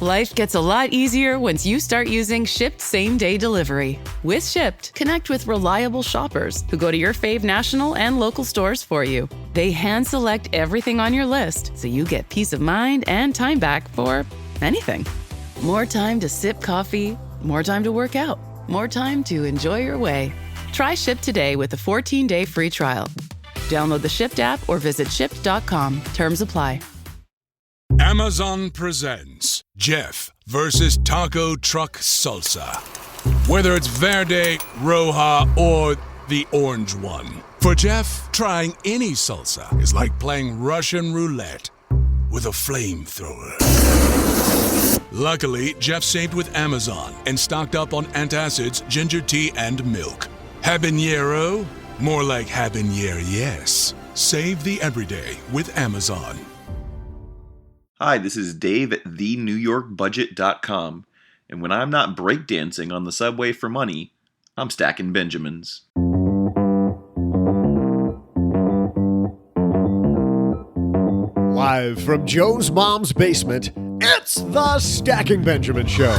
Life gets a lot easier once you start using Shipt same-day delivery. With Shipt, connect with reliable shoppers who go to your fave national and local stores for you. They hand-select everything on your list, so you get peace of mind and time back for anything. More time to sip coffee, more time to work out, more time to enjoy your way. Try Shipt today with a 14-day free trial. Download the Shipt app or visit shipt.com. Terms apply. Amazon presents Jeff versus Taco Truck Salsa. Whether it's Verde, Roja, or the orange one. For Jeff, trying any salsa is like playing Russian roulette with a flamethrower. Luckily, Jeff saved with Amazon and stocked up on antacids, ginger tea, and milk. Habanero? More like habanero, yes. Save the everyday with Amazon. Hi, this is Dave at thenewyorkbudget.com, and when I'm not breakdancing on the subway for money, I'm stacking Benjamins. Live from Joe's mom's basement, it's the Stacking Benjamin Show.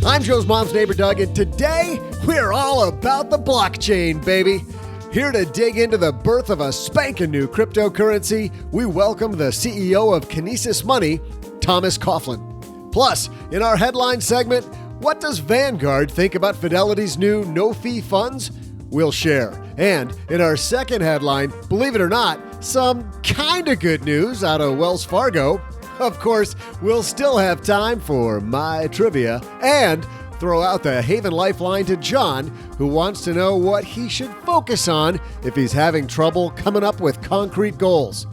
I'm Joe's mom's neighbor, Doug, and today we're all about the blockchain, baby. Here to dig into the birth of a spanking new cryptocurrency, we welcome the CEO of Kinesis Money, Thomas Coughlin. Plus, in our headline segment, what does Vanguard think about Fidelity's new no-fee funds? We'll share. And in our second headline, believe it or not, some kind of good news out of Wells Fargo. Of course, we'll still have time for my trivia and throw out the Haven Lifeline to John, who wants to know what he should focus on if he's having trouble coming up with concrete goals.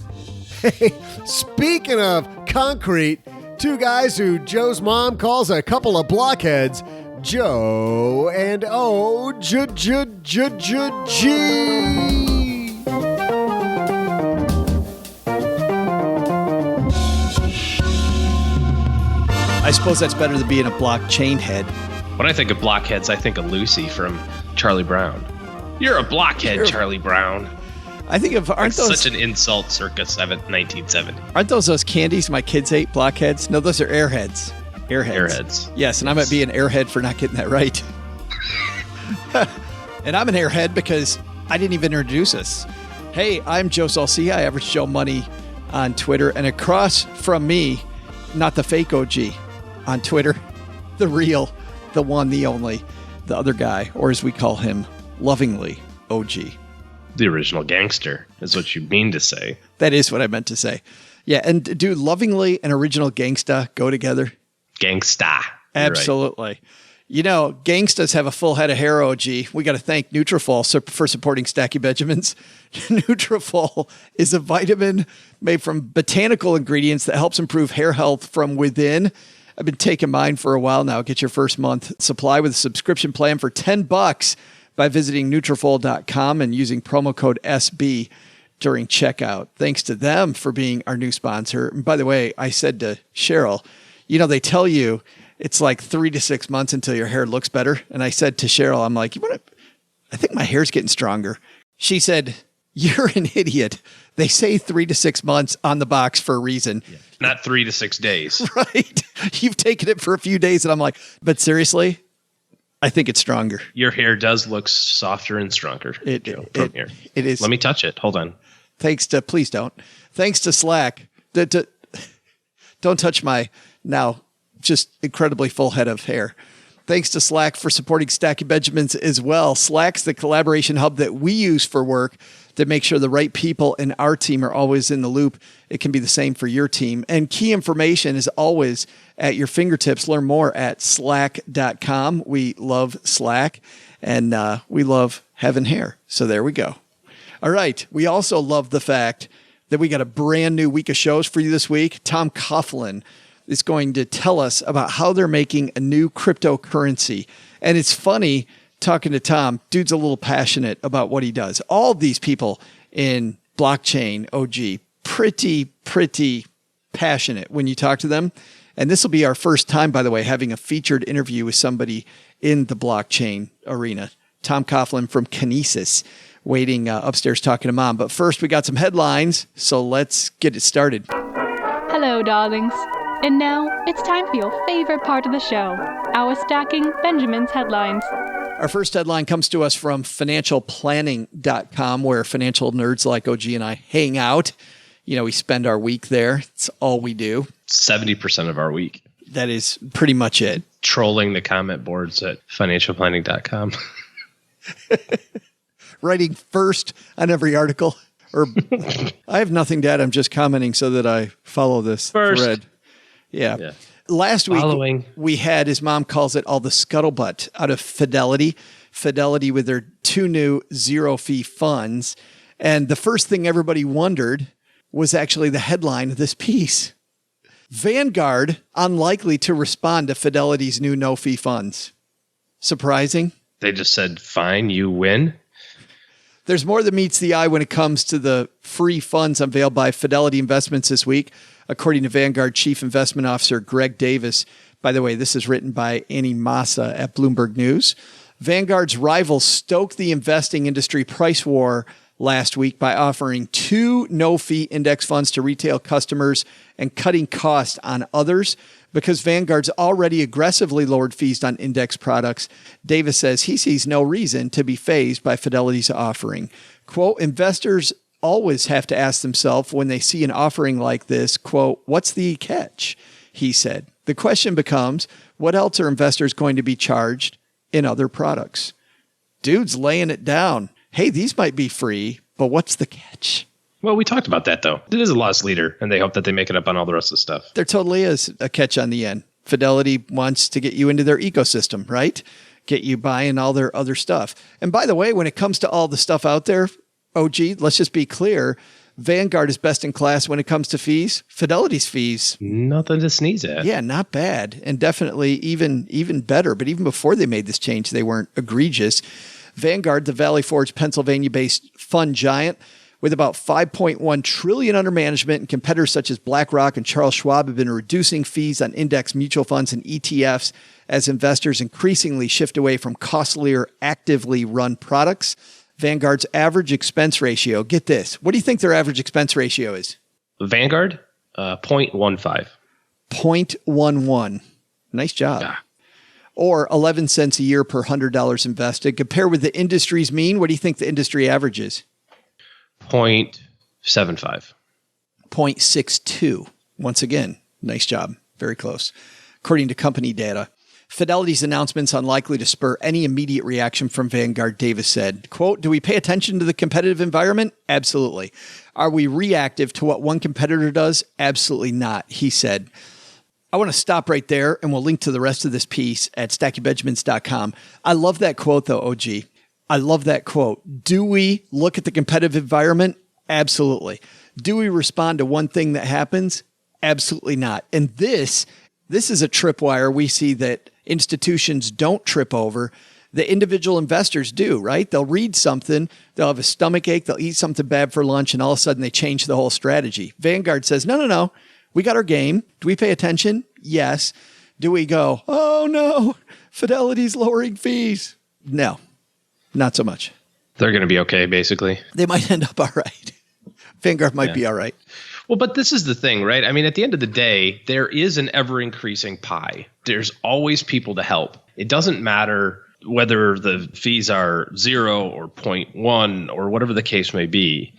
Hey, speaking of concrete, two guys who Joe's mom calls a couple of blockheads, Joe and G. I suppose that's better than being a blockchain head. When I think of blockheads, I think of Lucy from Charlie Brown. You're a blockhead, Charlie Brown. I think of, aren't those such an insult circa 1970? Aren't those candies my kids ate, blockheads? No, those are airheads. Airheads. Yes, and I might be an airhead for not getting that right. And I'm an airhead because I didn't even introduce us. Hey, I'm Joe Salcia, Average Joe Money on Twitter, and across from me, not the fake OG on Twitter, the real, the one, the only, the other guy, or as we call him, lovingly, OG. The original gangster is what you mean to say. That is what I meant to say. Yeah, and do lovingly and original gangsta go together? Gangsta. Absolutely. Right. You know, gangstas have a full head of hair, OG. We got to thank Nutrafol for supporting Stacky Benjamins. Nutrafol is a vitamin made from botanical ingredients that helps improve hair health from within. I've been taking mine for a while now. Get your first month supply with a subscription plan for $10 by visiting Nutrafol.com and using promo code SB during checkout. Thanks to them for being our new sponsor. And by the way, I said to Cheryl, you know, they tell you it's like 3 to 6 months until your hair looks better. And I said to Cheryl, I'm like, I think my hair's getting stronger. She said, you're an idiot. They say 3 to 6 months on the box for a reason. Yeah. Not 3 to 6 days. Right. You've taken it for a few days and I'm like, but seriously, I think it's stronger. Your hair does look softer and stronger. It is. Let me touch it. Hold on. Please don't. Thanks to Slack. Don't touch my now just incredibly full head of hair. Thanks to Slack for supporting Stacky Benjamins as well. Slack's the collaboration hub that we use for work to make sure the right people in our team are always in the loop. It can be the same for your team. And key information is always at your fingertips. Learn more at slack.com. We love Slack and we love having hair. So there we go. All right. We also love the fact that we got a brand new week of shows for you this week. Tom Coughlin is going to tell us about how they're making a new cryptocurrency. And it's funny talking to Tom. Dude's a little passionate about what he does. All these people in blockchain, OG, pretty passionate when you talk to them. And this will be our first time, by the way, having a featured interview with somebody in the blockchain arena. Tom Coughlin from Kinesis, waiting upstairs talking to Mom. But first, we got some headlines, so let's get it started. Hello, darlings. And now, it's time for your favorite part of the show, our Stacking Benjamin's headlines. Our first headline comes to us from financialplanning.com, where financial nerds like OG and I hang out. You know, we spend our week there. It's all we do. 70% of our week. That is pretty much it. Trolling the comment boards at financialplanning.com. Writing first on every article. Or I have nothing to add. I'm just commenting so that I follow this thread. Yeah. Last week, we had, his mom calls it, all the scuttlebutt out of Fidelity. Fidelity with their 2 new zero-fee funds. And the first thing everybody wondered was actually the headline of this piece. Vanguard unlikely to respond to Fidelity's new no-fee funds. Surprising? They just said, fine, you win. There's more than meets the eye when it comes to the free funds unveiled by Fidelity Investments this week, according to Vanguard Chief Investment Officer Greg Davis. By the way, this is written by Annie Massa at Bloomberg News. Vanguard's rivals stoked the investing industry price war last week by offering 2 no-fee index funds to retail customers and cutting costs on others. Because Vanguard's already aggressively lowered fees on index products, Davis says he sees no reason to be fazed by Fidelity's offering. Quote, investors always have to ask themselves when they see an offering like this, quote, what's the catch? He said. The question becomes, what else are investors going to be charged in other products? Dude's laying it down. Hey, these might be free, but what's the catch? Well, we talked about that, though. It is a loss leader, and they hope that they make it up on all the rest of the stuff. There totally is a catch on the end. Fidelity wants to get you into their ecosystem, right? Get you buying all their other stuff. And by the way, when it comes to all the stuff out there, OG, let's just be clear. Vanguard is best in class when it comes to fees. Fidelity's fees, nothing to sneeze at. Yeah, not bad. And definitely even better. But even before they made this change, they weren't egregious. Vanguard, the Valley Forge, Pennsylvania-based fund giant, with about $5.1 trillion under management, and competitors such as BlackRock and Charles Schwab have been reducing fees on index mutual funds and ETFs as investors increasingly shift away from costlier, actively run products. Vanguard's average expense ratio, get this, what do you think their average expense ratio is? Vanguard, 0.15. 0.11. Nice job. Yeah. Or 11 cents a year per $100 invested. Compare with the industry's mean. What do you think the industry average is? 0.75. 0.62. Once again, nice job. Very close. According to company data, Fidelity's announcements unlikely to spur any immediate reaction from Vanguard, Davis said. Quote, do we pay attention to the competitive environment? Absolutely. Are we reactive to what one competitor does? Absolutely not, he said. I want to stop right there, and we'll link to the rest of this piece at stackingbenjamins.com. I love that quote, though, OG. I love that quote. Do we look at the competitive environment? Absolutely. Do we respond to one thing that happens? Absolutely not. And this is a tripwire we see that institutions don't trip over. The individual investors do, right? They'll read something, they'll have a stomach ache, they'll eat something bad for lunch, and all of a sudden they change the whole strategy. Vanguard says, no. We got our game. Do we pay attention? Yes. Do we go, oh no, Fidelity's lowering fees? No, not so much. They're going to be okay, basically. They might end up all right. Vanguard might be all right. Well, but this is the thing, right? I mean, at the end of the day, there is an ever-increasing pie. There's always people to help. It doesn't matter whether the fees are 0 or 0.1 or whatever the case may be.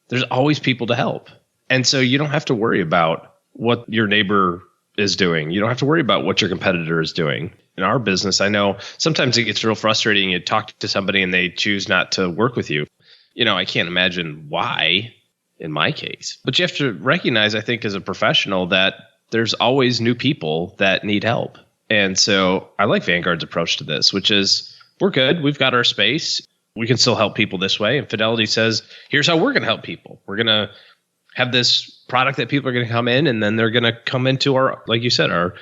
There's always people to help. And so you don't have to worry about what your neighbor is doing. You don't have to worry about what your competitor is doing. In our business, I know sometimes it gets real frustrating. You talk to somebody and they choose not to work with you. You know, I can't imagine why in my case. But you have to recognize, I think, as a professional that there's always new people that need help. And so I like Vanguard's approach to this, which is we're good. We've got our space. We can still help people this way. And Fidelity says, here's how we're going to help people. We're going to have this product that people are going to come in, and then they're going to come into our, like you said, our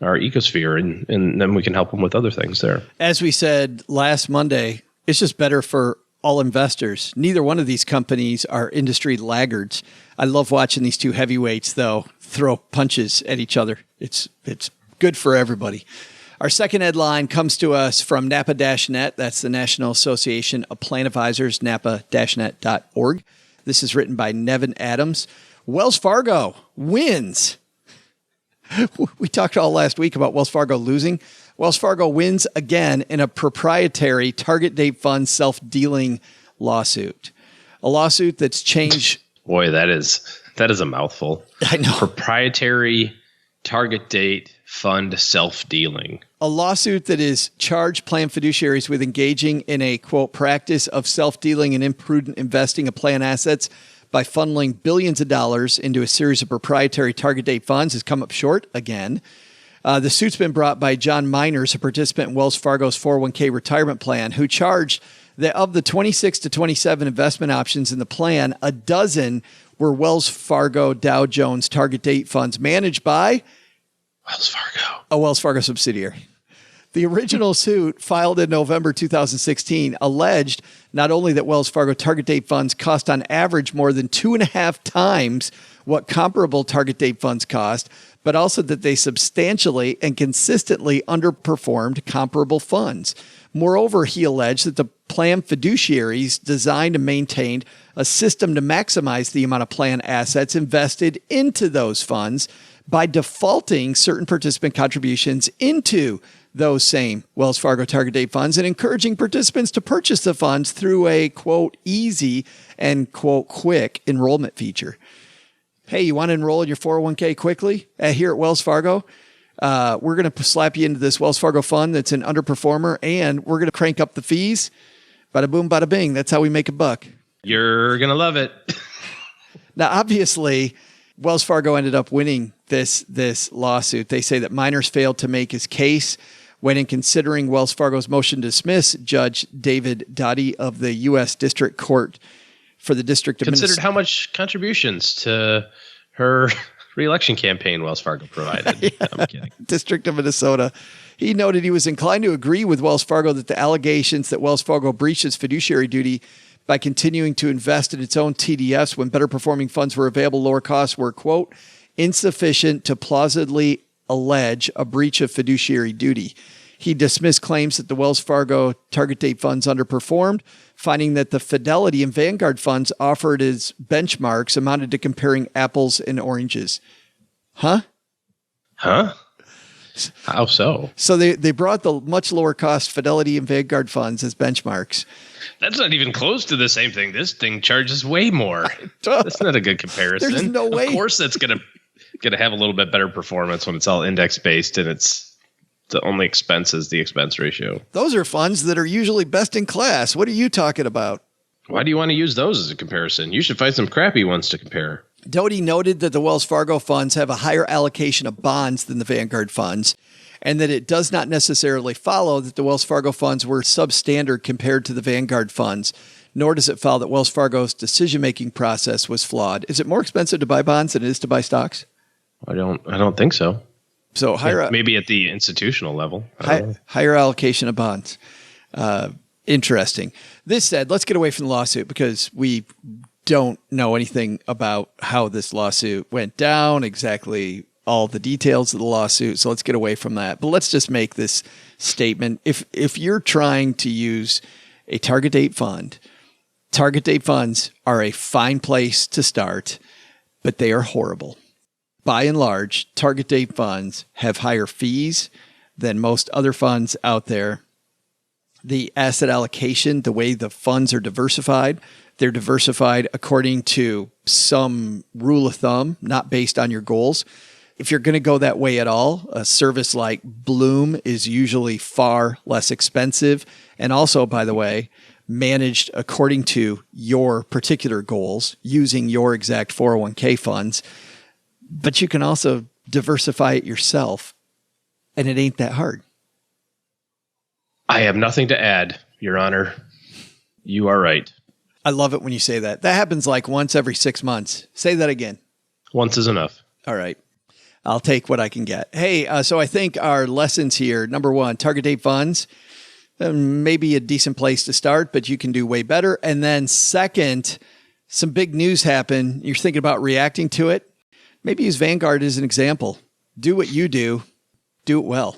ecosphere, and then we can help them with other things there. As we said last Monday, it's just better for all investors. Neither one of these companies are industry laggards. I love watching these two heavyweights, though, throw punches at each other. It's good for everybody. Our second headline comes to us from NAPA-Net. That's the National Association of Plan Advisors, napa-net.org. This is written by Nevin Adams. Wells Fargo wins. We talked all last week about Wells Fargo losing. Wells Fargo wins again in a proprietary target date fund self-dealing lawsuit. A lawsuit that's changed. Boy, that is a mouthful. I know. Proprietary target date fund self-dealing. A lawsuit that is charged plan fiduciaries with engaging in a, quote, practice of self-dealing and imprudent investing of plan assets by funneling billions of dollars into a series of proprietary target date funds has come up short again. The suit's been brought by John Miners, a participant in Wells Fargo's 401k retirement plan, who charged that of the 26 to 27 investment options in the plan, a dozen were Wells Fargo Dow Jones target date funds managed by Wells Fargo, a Wells Fargo subsidiary. The original suit, filed in November 2016, alleged not only that Wells Fargo target date funds cost on average more than 2.5 times what comparable target date funds cost, but also that they substantially and consistently underperformed comparable funds. Moreover, he alleged that the plan fiduciaries designed and maintained a system to maximize the amount of plan assets invested into those funds by defaulting certain participant contributions into those same Wells Fargo target date funds and encouraging participants to purchase the funds through a, quote, easy and, quote, quick enrollment feature. Hey, you want to enroll in your 401k quickly here at Wells Fargo? We're going to slap you into this Wells Fargo fund that's an underperformer, and we're going to crank up the fees. Bada boom, bada bing. That's how we make a buck. You're going to love it. Now, obviously, Wells Fargo ended up winning this lawsuit. They say that Miners failed to make his case when, in considering Wells Fargo's motion to dismiss, Judge David Dottie of the U.S. District Court for the District of Considered how much contributions to her re-election campaign Wells Fargo provided. Yeah. No, I'm kidding. District of Minnesota. He noted he was inclined to agree with Wells Fargo that the allegations that Wells Fargo breached its fiduciary duty by continuing to invest in its own TDFs when better performing funds were available, lower costs were, quote, insufficient to plausibly allege a breach of fiduciary duty. He dismissed claims that the Wells Fargo target date funds underperformed, finding that the Fidelity and Vanguard funds offered as benchmarks amounted to comparing apples and oranges. Huh? How so? So they brought the much lower cost Fidelity and Vanguard funds as benchmarks. That's not even close to the same thing. This thing charges way more. That's not a good comparison. There's no way. Of course, that's gonna have a little bit better performance when it's all index based and it's the only expense is the expense ratio. Those are funds that are usually best in class. What are you talking about? Why do you want to use those as a comparison? You should find some crappy ones to compare. Doty noted that the Wells Fargo funds have a higher allocation of bonds than the Vanguard funds, and that it does not necessarily follow that the Wells Fargo funds were substandard compared to the Vanguard funds, nor does it follow that Wells Fargo's decision-making process was flawed. Is it more expensive to buy bonds than it is to buy stocks? I don't think so. So higher, maybe at the institutional level. Higher allocation of bonds. Interesting. This said, let's get away from the lawsuit because we don't know anything about how this lawsuit went down, exactly all the details of the lawsuit. So let's get away from that. But let's just make this statement. If you're trying to use a target date fund, target date funds are a fine place to start, but they are horrible. By and large, target date funds have higher fees than most other funds out there. The asset allocation, the way the funds are diversified, they're diversified according to some rule of thumb, not based on your goals. If you're going to go that way at all, a service like Bloom is usually far less expensive. And also, by the way, managed according to your particular goals using your exact 401k funds. But you can also diversify it yourself, and it ain't that hard. I have nothing to add, Your Honor. You are right. I love it when you say that. That happens like once every 6 months. Say that again. Once is enough. All right. I'll take what I can get. Hey, so I think our lessons here, number one, target date funds, maybe a decent place to start, but you can do way better. And then second, some big news happened. You're thinking about reacting to it. Maybe use Vanguard as an example. Do what you do. Do it well.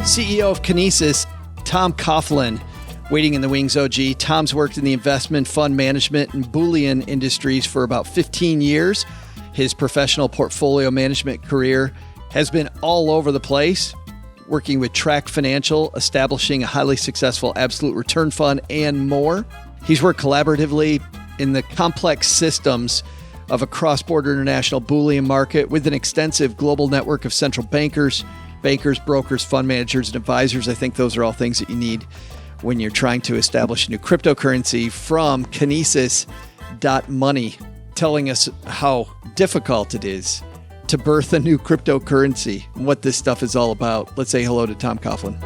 CEO of Kinesis, Tom Coughlin, waiting in the wings, OG. Tom's worked in the investment, fund management, and bullion industries for about 15 years. His professional portfolio management career has been all over the place, working with Track Financial, establishing a highly successful absolute return fund, and more. He's worked collaboratively in the complex systems of a cross-border international bullion market with an extensive global network of central bankers, brokers, fund managers, and advisors. I think those are all things that you need when you're trying to establish a new cryptocurrency. From Kinesis.money, telling us how difficult it is to birth a new cryptocurrency and what this stuff is all about. Let's say hello to Tom Coughlin.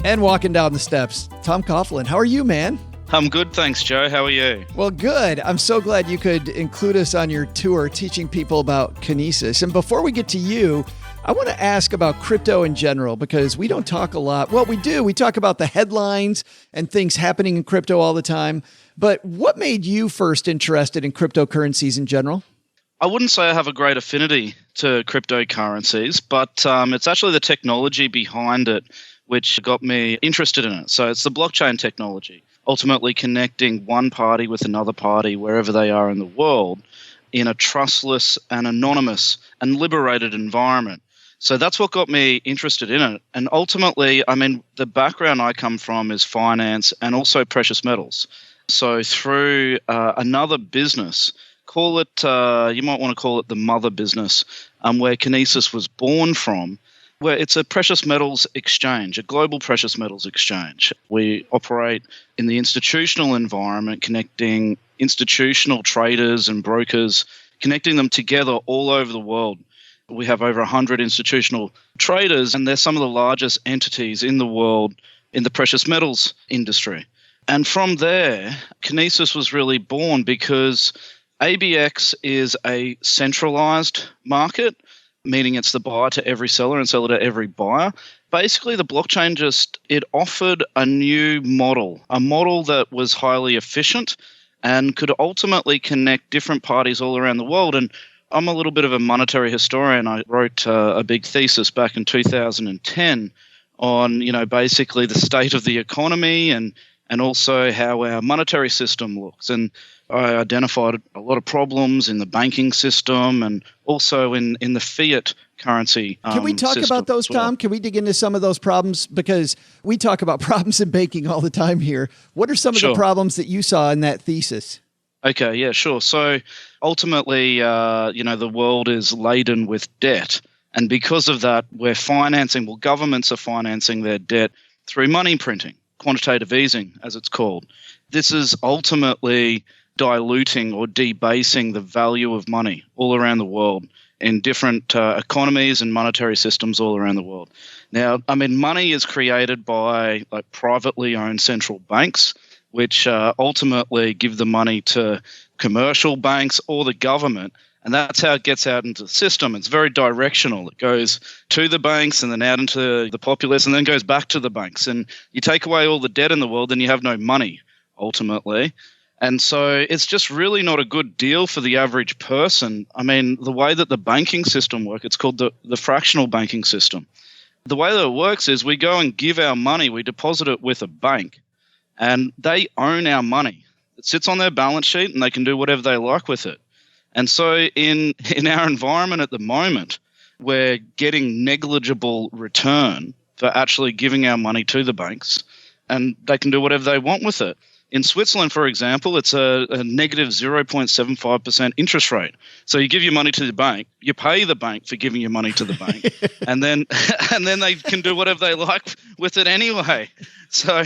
And walking down the steps, Tom Coughlin. How are you, man? I'm good, thanks, Joe. How are you? Well, good. I'm so glad you could include us on your tour teaching people about Kinesis. And before we get to you, I want to ask about crypto in general, because we don't talk a lot. Well, we do. We talk about the headlines and things happening in crypto all the time. But what made you first interested in cryptocurrencies in general? I wouldn't say I have a great affinity to cryptocurrencies, but it's actually the technology behind it which got me interested in it. So it's the blockchain technology, ultimately connecting one party with another party wherever they are in the world in a trustless and anonymous and liberated environment. So that's what got me interested in it. And ultimately, I mean, the background I come from is finance and also precious metals. So through another business, call it, you might want to call it the mother business, where Kinesis was born from, where it's a precious metals exchange, a global precious metals exchange. We operate in the institutional environment, connecting institutional traders and brokers, connecting them together all over the world. We have over 100 institutional traders, and they're some of the largest entities in the world in the precious metals industry. And from there, Kinesis was really born because ABX is a centralized market, meaning it's the buyer to every seller and seller to every buyer. Basically, the blockchain it offered a new model, a model that was highly efficient and could ultimately connect different parties all around the world. And I'm a little bit of a monetary historian. I wrote a big thesis back in 2010 on, basically the state of the economy and also how our monetary system looks. And I identified a lot of problems in the banking system and also in the fiat currency Can we talk about those, Tom? Can we dig into some of those problems? Because we talk about problems in banking all the time here. What are some of the problems that you saw in that thesis? Okay, yeah, sure. So ultimately, the world is laden with debt. And because of that, governments are financing their debt through money printing, quantitative easing, as it's called. This is ultimately diluting or debasing the value of money all around the world in different economies and monetary systems all around the world. Now, I mean, money is created by privately owned central banks, which ultimately give the money to commercial banks or the government. And that's how it gets out into the system. It's very directional. It goes to the banks and then out into the populace and then goes back to the banks. And you take away all the debt in the world, then you have no money, ultimately. And so it's just really not a good deal for the average person. I mean, the way that the banking system works, it's called the fractional banking system. The way that it works is we go and give our money, we deposit it with a bank, and they own our money. It sits on their balance sheet and they can do whatever they like with it. And so in our environment at the moment, we're getting negligible return for actually giving our money to the banks, and they can do whatever they want with it. In Switzerland, for example, it's a negative 0.75% interest rate. So you give your money to the bank, you pay the bank for giving your money to the bank, and then they can do whatever they like with it anyway. So,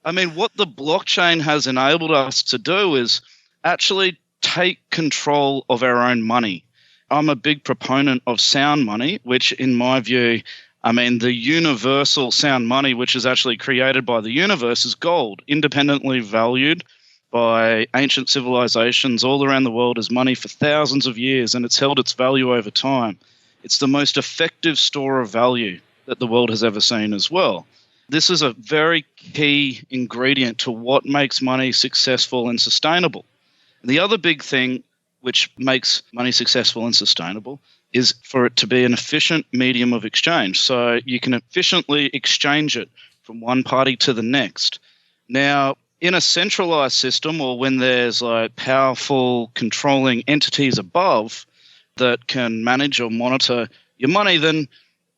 I mean, what the blockchain has enabled us to do is actually take control of our own money. I'm a big proponent of sound money, which in my view, I mean, the universal sound money, which is actually created by the universe, is gold, independently valued by ancient civilizations all around the world as money for thousands of years, and it's held its value over time. It's the most effective store of value that the world has ever seen as well. This is a very key ingredient to what makes money successful and sustainable. And the other big thing which makes money successful and sustainable, is for it to be an efficient medium of exchange. So you can efficiently exchange it from one party to the next. Now, in a centralized system, or when there's like powerful controlling entities above that can manage or monitor your money, then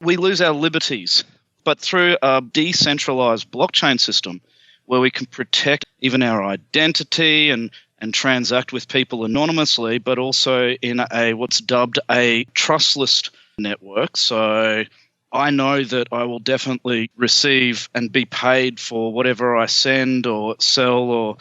we lose our liberties. But through a decentralized blockchain system where we can protect even our identity and transact with people anonymously, but also in a what's dubbed a trustless network. So I know that I will definitely receive and be paid for whatever I send or sell or,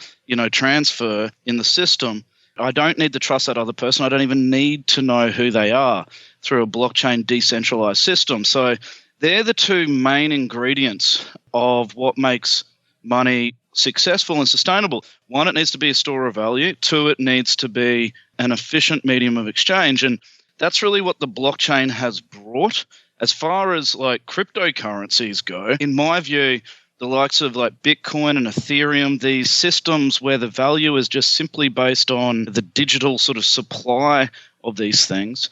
transfer in the system. I don't need to trust that other person. I don't even need to know who they are through a blockchain decentralized system. So they're the two main ingredients of what makes money successful and sustainable. One, it needs to be a store of value. Two, it needs to be an efficient medium of exchange. And that's really what the blockchain has brought. As far as like cryptocurrencies go, in my view, the likes of like Bitcoin and Ethereum, these systems where the value is just simply based on the digital sort of supply of these things,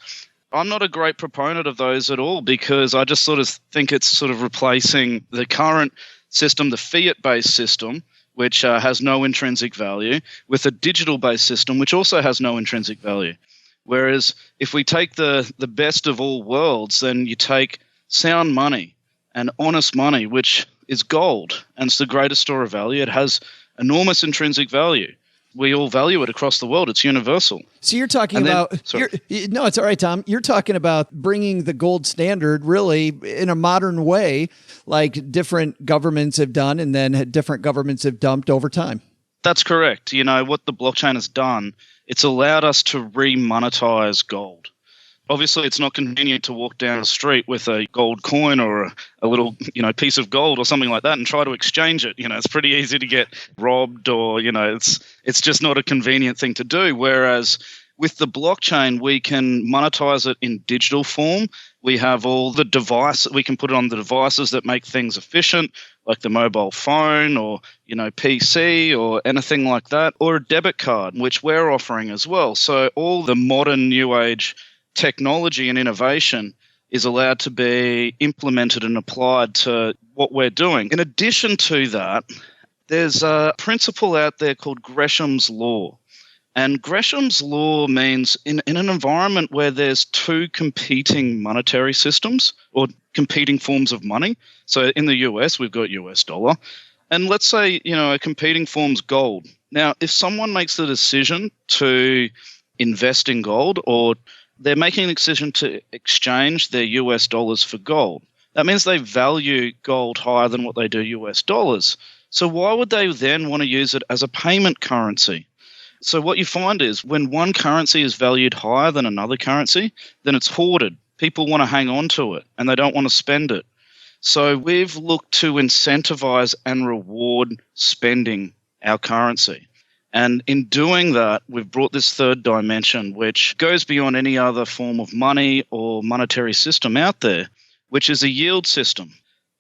I'm not a great proponent of those at all, because I just sort of think it's sort of replacing the current system, the fiat-based system, which has no intrinsic value, with a digital-based system, which also has no intrinsic value. Whereas if we take the best of all worlds, then you take sound money and honest money, which is gold, and it's the greatest store of value. It has enormous intrinsic value. We all value it across the world. It's universal. So you're talking no, it's all right, Tom. You're talking about bringing the gold standard really in a modern way, like different governments have done and then different governments have dumped over time. That's correct. What the blockchain has done, it's allowed us to re-monetize gold. Obviously, it's not convenient to walk down the street with a gold coin or a little, piece of gold or something like that and try to exchange it. It's pretty easy to get robbed, or, it's just not a convenient thing to do. Whereas with the blockchain, we can monetize it in digital form. We have all the devices, we can put it on the devices that make things efficient, like the mobile phone or, PC or anything like that, or a debit card, which we're offering as well. So all the modern new age technology and innovation is allowed to be implemented and applied to what we're doing. In addition to that, there's a principle out there called Gresham's Law. And Gresham's Law means in an environment where there's two competing monetary systems or competing forms of money. So in the US, we've got US dollar. And let's say, a competing form's gold. Now, if someone makes the decision to invest in gold, or they're making a decision to exchange their US dollars for gold, that means they value gold higher than what they do US dollars. So why would they then want to use it as a payment currency? So what you find is when one currency is valued higher than another currency, then it's hoarded. People want to hang on to it and they don't want to spend it. So we've looked to incentivize and reward spending our currency. And in doing that, we've brought this third dimension, which goes beyond any other form of money or monetary system out there, which is a yield system.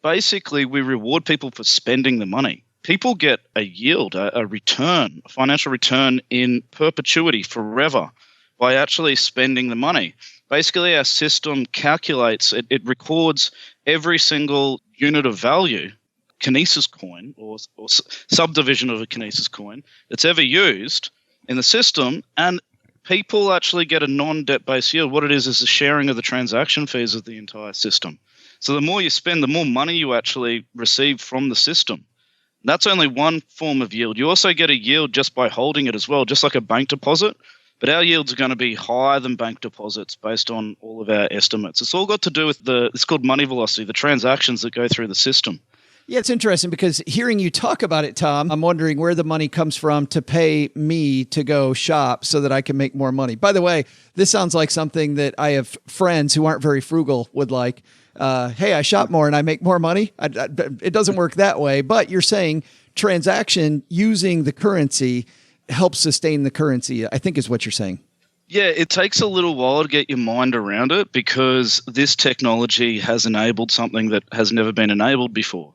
Basically, we reward people for spending the money. People get a yield, a return, a financial return in perpetuity, forever, by actually spending the money. Basically, our system calculates, it records every single unit of value, Kinesis coin or subdivision of a Kinesis coin that's ever used in the system, and people actually get a non-debt-based yield. What it is a sharing of the transaction fees of the entire system. So the more you spend, the more money you actually receive from the system. That's only one form of yield. You also get a yield just by holding it as well, just like a bank deposit. But our yields are going to be higher than bank deposits based on all of our estimates. It's all got to do with it's called money velocity, the transactions that go through the system. Yeah, it's interesting because hearing you talk about it, Tom, I'm wondering where the money comes from to pay me to go shop so that I can make more money. By the way, this sounds like something that I have friends who aren't very frugal would like. Hey, I shop more and I make more money. It doesn't work that way, but you're saying transaction using the currency helps sustain the currency, I think is what you're saying. Yeah, it takes a little while to get your mind around it because this technology has enabled something that has never been enabled before.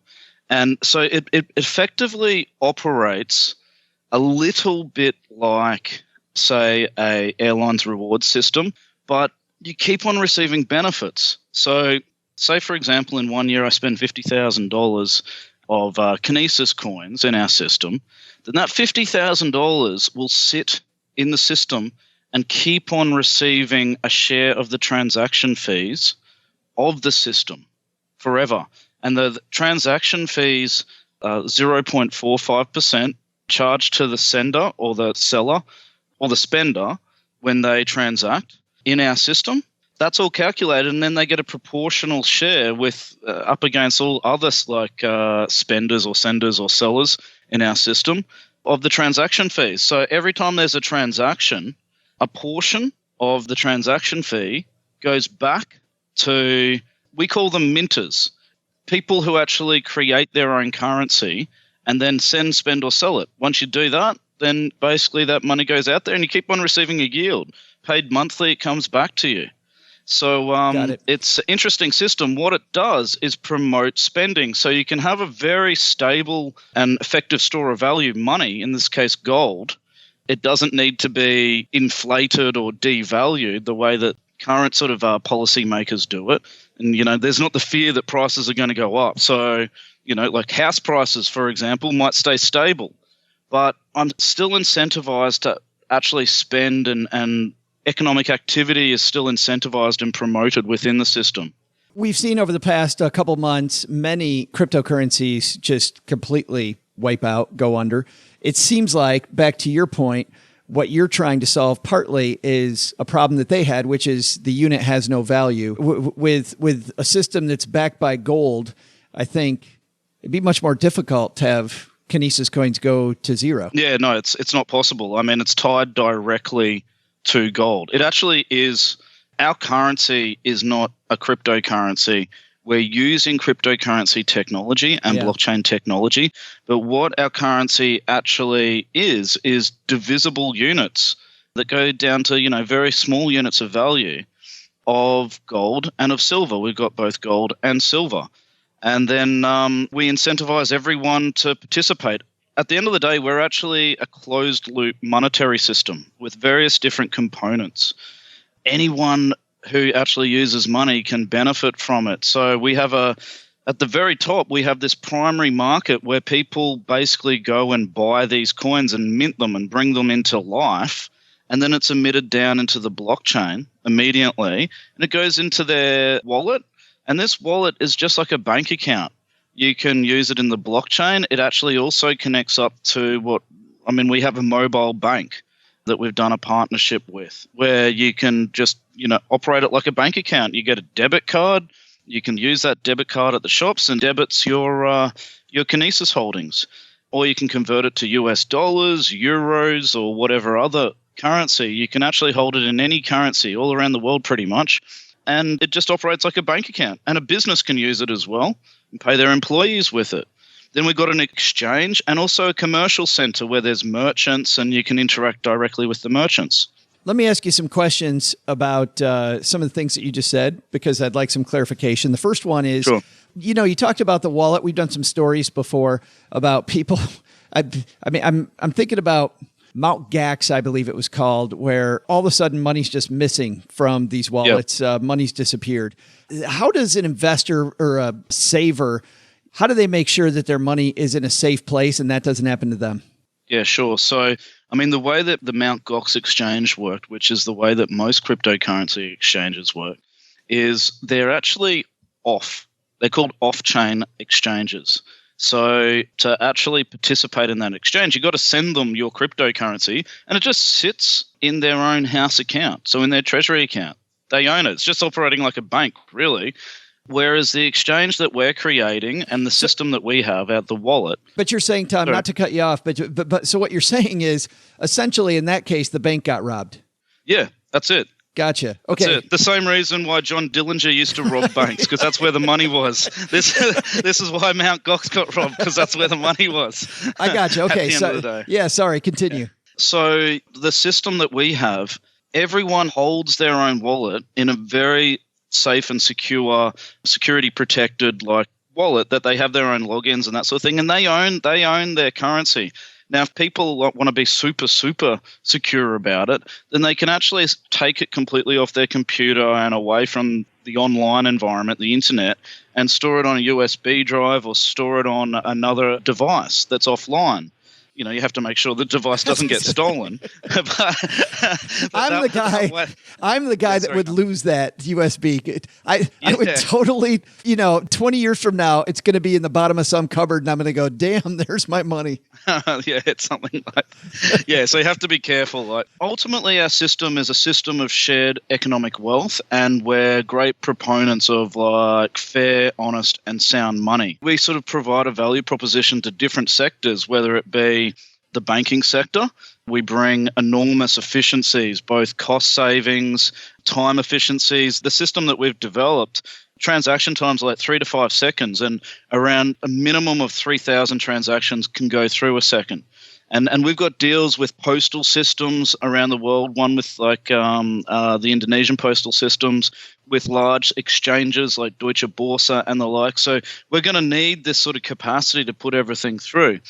And so it effectively operates a little bit like say, a airline's reward system, but you keep on receiving benefits. So say, for example, in 1 year I spend $50,000 of Kinesis coins in our system, then that $50,000 will sit in the system and keep on receiving a share of the transaction fees of the system forever. And the transaction fees are 0.45% charged to the sender or the seller or the spender when they transact in our system. That's all calculated, and then they get a proportional share with up against all others like spenders or senders or sellers in our system of the transaction fees. So every time there's a transaction, a portion of the transaction fee goes back to, we call them minters, people who actually create their own currency and then send, spend, or sell it. Once you do that, then basically that money goes out there and you keep on receiving a yield. Paid monthly, it comes back to you. So it's an interesting system. What it does is promote spending. So you can have a very stable and effective store of value, money, in this case gold. It doesn't need to be inflated or devalued the way that current sort of policymakers do it. And, there's not the fear that prices are going to go up. So, like house prices, for example, might stay stable. But I'm still incentivized to actually spend, and economic activity is still incentivized and promoted within the system. We've seen over the past couple months, many cryptocurrencies just completely wipe out, go under. It seems like, back to your point, what you're trying to solve partly is a problem that they had, which is the unit has no value. With a system that's backed by gold, I think it'd be much more difficult to have Kinesis coins go to zero. Yeah, no, it's not possible. I mean, it's tied directly to gold. It actually is. Our currency is not a cryptocurrency. We're using cryptocurrency technology and blockchain technology, but what our currency actually is divisible units that go down to, very small units of value of gold and of silver. We've got both gold and silver. And then we incentivize everyone to participate. At the end of the day, we're actually a closed-loop monetary system with various different components. Anyone who actually uses money can benefit from it. So we have at the very top, we have this primary market where people basically go and buy these coins and mint them and bring them into life. And then it's emitted down into the blockchain immediately. And it goes into their wallet. And this wallet is just like a bank account. You can use it in the blockchain. It actually also connects up to we have a mobile bank that we've done a partnership with where you can just, operate it like a bank account. You get a debit card. You can use that debit card at the shops and debits your Kinesis holdings. Or you can convert it to US dollars, euros, or whatever other currency. You can actually hold it in any currency all around the world pretty much. And it just operates like a bank account. And a business can use it as well and pay their employees with it. Then we've got an exchange and also a commercial center where there's merchants and you can interact directly with the merchants. Let me ask you some questions about some of the things that you just said, because I'd like some clarification. The first one is, sure. You talked about the wallet. We've done some stories before about people. I'm thinking about Mount Gax, I believe it was called, where all of a sudden money's just missing from these wallets. Yep. Money's disappeared. How does an investor or a saver, how do they make sure that their money is in a safe place and that doesn't happen to them? Yeah, sure. So, the way that the Mt. Gox exchange worked, which is the way that most cryptocurrency exchanges work, is they're actually off. They're called off-chain exchanges. So to actually participate in that exchange, you've got to send them your cryptocurrency, and it just sits in their own house account, so in their treasury account. They own it. It's just operating like a bank, really. Whereas the exchange that we're creating and the system that we have at the wallet. But you're saying, Tom, not to cut you off, but so what you're saying is essentially in that case, the bank got robbed. Yeah, that's it. Gotcha. Okay. That's it. The same reason why John Dillinger used to rob banks, because that's where the money was. This is why Mt. Gox got robbed, because that's where the money was. I gotcha. Okay. At the end of the day. Yeah, sorry. Continue. So the system that we have, everyone holds their own wallet in a very safe and secure, security protected wallet that they have their own logins and that sort of thing, and they own their currency. Now, if people want to be super, super secure about it, then they can actually take it completely off their computer and away from the online environment, the internet, and store it on a USB drive or store it on another device that's offline. You know, you have to make sure the device doesn't get stolen. I'm the guy that would lose that USB. I would totally, 20 years from now, it's going to be in the bottom of some cupboard and I'm going to go, damn, there's my money. Yeah, it's something like, yeah. So you have to be careful. Like, ultimately, our system is a system of shared economic wealth, and we're great proponents of like fair, honest, and sound money. We sort of provide a value proposition to different sectors, whether it be the banking sector. We bring enormous efficiencies, both cost savings, time efficiencies. The system that we've developed, transaction times are like 3 to 5 seconds, and around a minimum of 3,000 transactions can go through a second. And we've got deals with postal systems around the world, one with like the Indonesian postal systems, with large exchanges like Deutsche Börse and the like. So we're going to need this sort of capacity to put everything through.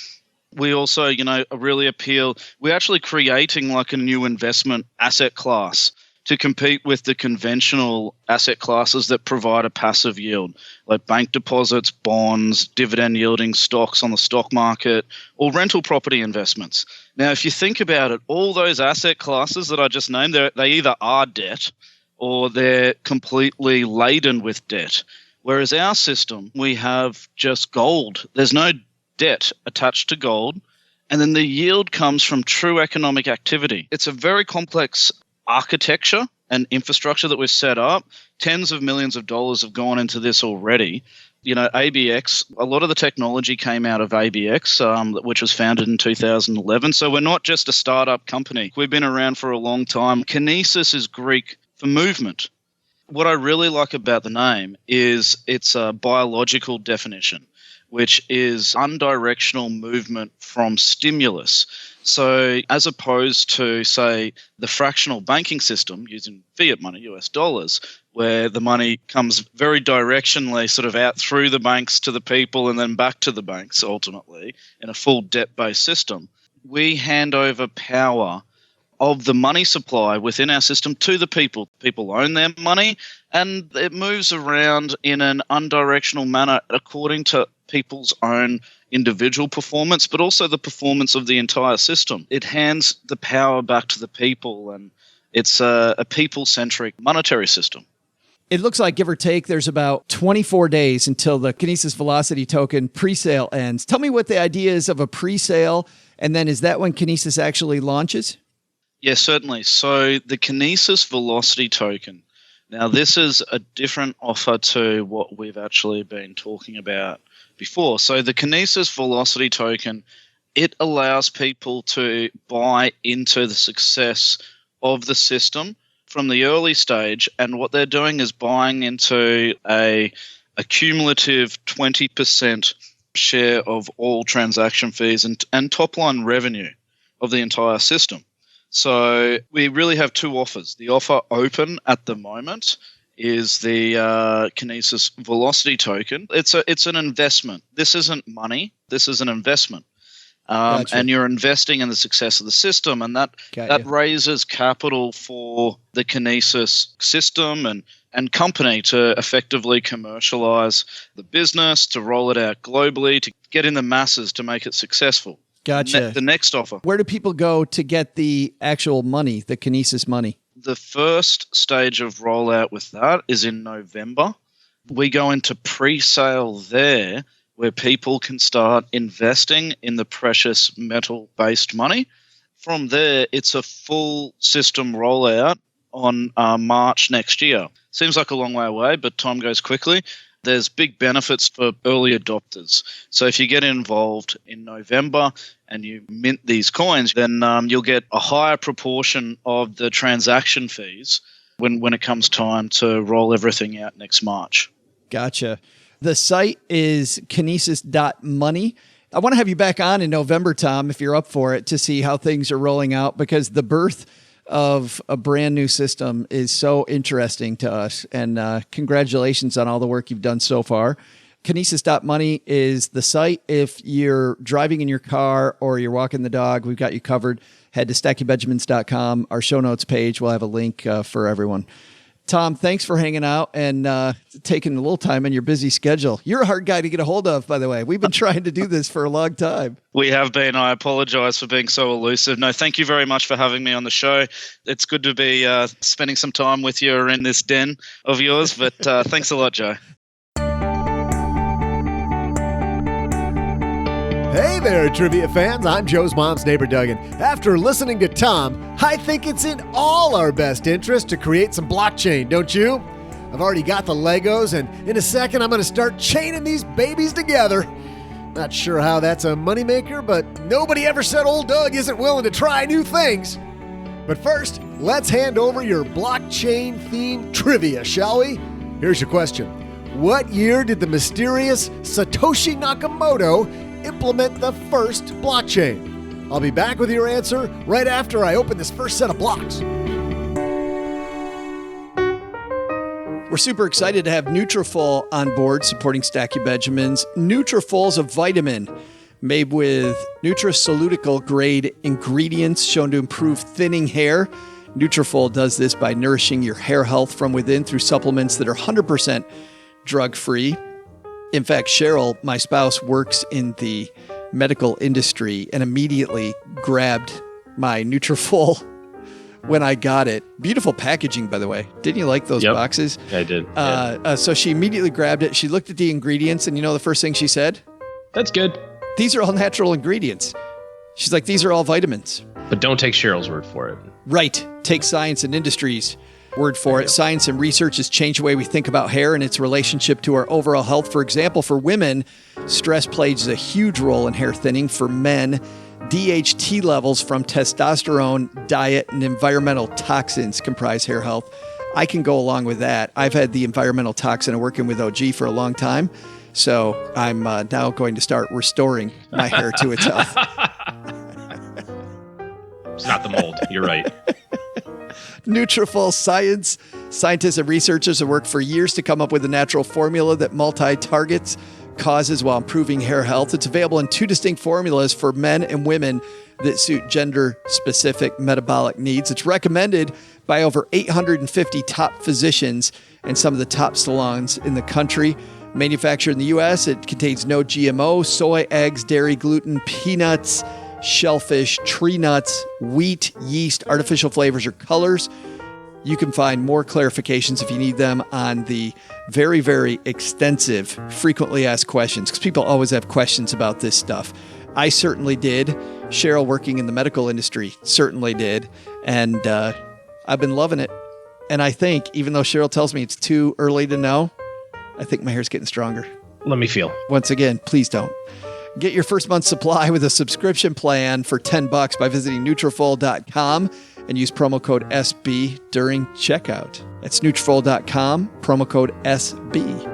We also, really appeal. We're actually creating like a new investment asset class to compete with the conventional asset classes that provide a passive yield, like bank deposits, bonds, dividend-yielding stocks on the stock market, or rental property investments. Now, if you think about it, all those asset classes that I just named, they either are debt or they're completely laden with debt. Whereas our system, we have just gold. There's no debt attached to gold, and then the yield comes from true economic activity. It's a very complex architecture and infrastructure that we've set up. Tens of millions of dollars have gone into this already. ABX, a lot of the technology came out of ABX, which was founded in 2011. So we're not just a startup company. We've been around for a long time. Kinesis is Greek for movement. What I really like about the name is it's a biological definition, which is unidirectional movement from stimulus. So as opposed to, say, the fractional banking system using fiat money, US dollars, where the money comes very directionally sort of out through the banks to the people and then back to the banks ultimately in a full debt-based system, we hand over power of the money supply within our system to the people. People own their money, and it moves around in an unidirectional manner according to people's own individual performance, but also the performance of the entire system. It hands the power back to the people, and it's a people-centric monetary system. It looks like, give or take, there's about 24 days until the Kinesis Velocity token pre-sale ends. Tell me what the idea is of a pre-sale, and then is that when Kinesis actually launches? Yes, certainly. So the Kinesis Velocity token, now this is a different offer to what we've actually been talking about before. So the Kinesis Velocity token, it allows people to buy into the success of the system from the early stage, and what they're doing is buying into a cumulative 20% share of all transaction fees and top-line revenue of the entire system. So we really have two offers. The offer open at the moment is the Kinesis Velocity token. It's an investment. This isn't money. This is an investment. Gotcha. And you're investing in the success of the system, and that raises capital for the Kinesis system and company to effectively commercialize the business, to roll it out globally, to get in the masses, to make it successful. Gotcha. The next offer. Where do people go to get the actual money, the Kinesis money? The first stage of rollout with that is in November. We go into pre-sale there, where people can start investing in the precious metal-based money. From there, it's a full system rollout on March next year. Seems like a long way away, but time goes quickly. There's big benefits for early adopters. So if you get involved in November and you mint these coins, then you'll get a higher proportion of the transaction fees when it comes time to roll everything out next March. Gotcha. The site is kinesis.money. I want to have you back on in November, Tom, if you're up for it, to see how things are rolling out, because the birth of a brand new system is so interesting to us. And congratulations on all the work you've done so far. Kinesis.money is the site. If you're driving in your car or you're walking the dog, we've got you covered. Head to stackingbenjamins.com. Our show notes page will have a link for everyone. Tom, thanks for hanging out and taking a little time in your busy schedule. You're a hard guy to get a hold of, by the way. We've been trying to do this for a long time. We have been. I apologize for being so elusive. No, thank you very much for having me on the show. It's good to be spending some time with you in this den of yours, but thanks a lot, Joe. Hey there, trivia fans. I'm Joe's mom's neighbor, Duggan. After listening to Tom, I think it's in all our best interest to create some blockchain, don't you? I've already got the Legos, and in a second, I'm going to start chaining these babies together. Not sure how that's a moneymaker, but nobody ever said old Doug isn't willing to try new things. But first, let's hand over your blockchain-themed trivia, shall we? Here's your question. What year did the mysterious Satoshi Nakamoto implement the first blockchain? I'll be back with your answer right after I open this first set of blocks. We're super excited to have Nutrafol on board supporting Stacky Benjamins. Nutrafol is a vitamin made with nutraceutical grade ingredients shown to improve thinning hair. Nutrafol does this by nourishing your hair health from within through supplements that are 100% drug-free. In fact, Cheryl, my spouse, works in the medical industry and immediately grabbed my Nutrafol when I got it. Beautiful packaging, by the way. Didn't you like those boxes? I did. So she immediately grabbed it. She looked at the ingredients, and you know the first thing she said? That's good. These are all natural ingredients. She's like, these are all vitamins. But don't take Cheryl's word for it. Right. Take science and industry's word for it. Science and research has changed the way we think about hair and its relationship to our overall health. For example, for women, stress plays a huge role in hair thinning. For men, DHT levels from testosterone, diet, and environmental toxins comprise hair health. I can go along with that. I've had the environmental toxin of working with OG for a long time, so I'm now going to start restoring my hair to its health. It's not the mold. You're right. Nutrafol science. Scientists and researchers have worked for years to come up with a natural formula that multi-targets causes while improving hair health. It's available in 2 distinct formulas for men and women that suit gender-specific metabolic needs. It's recommended by over 850 top physicians and some of the top salons in the country. Manufactured in the U.S., it contains no GMO, soy, eggs, dairy, gluten, peanuts, shellfish, tree nuts, wheat, yeast, artificial flavors, or colors. You can find more clarifications if you need them on the very, very extensive frequently asked questions, because people always have questions about this stuff. I certainly did. Cheryl, working in the medical industry, certainly did. And I've been loving it. And I think, even though Cheryl tells me it's too early to know, I think my hair's getting stronger. Let me feel. Once again, please don't. Get your first month's supply with a subscription plan for $10 by visiting Nutrafol.com and use promo code SB during checkout. That's Nutrafol.com, promo code SB.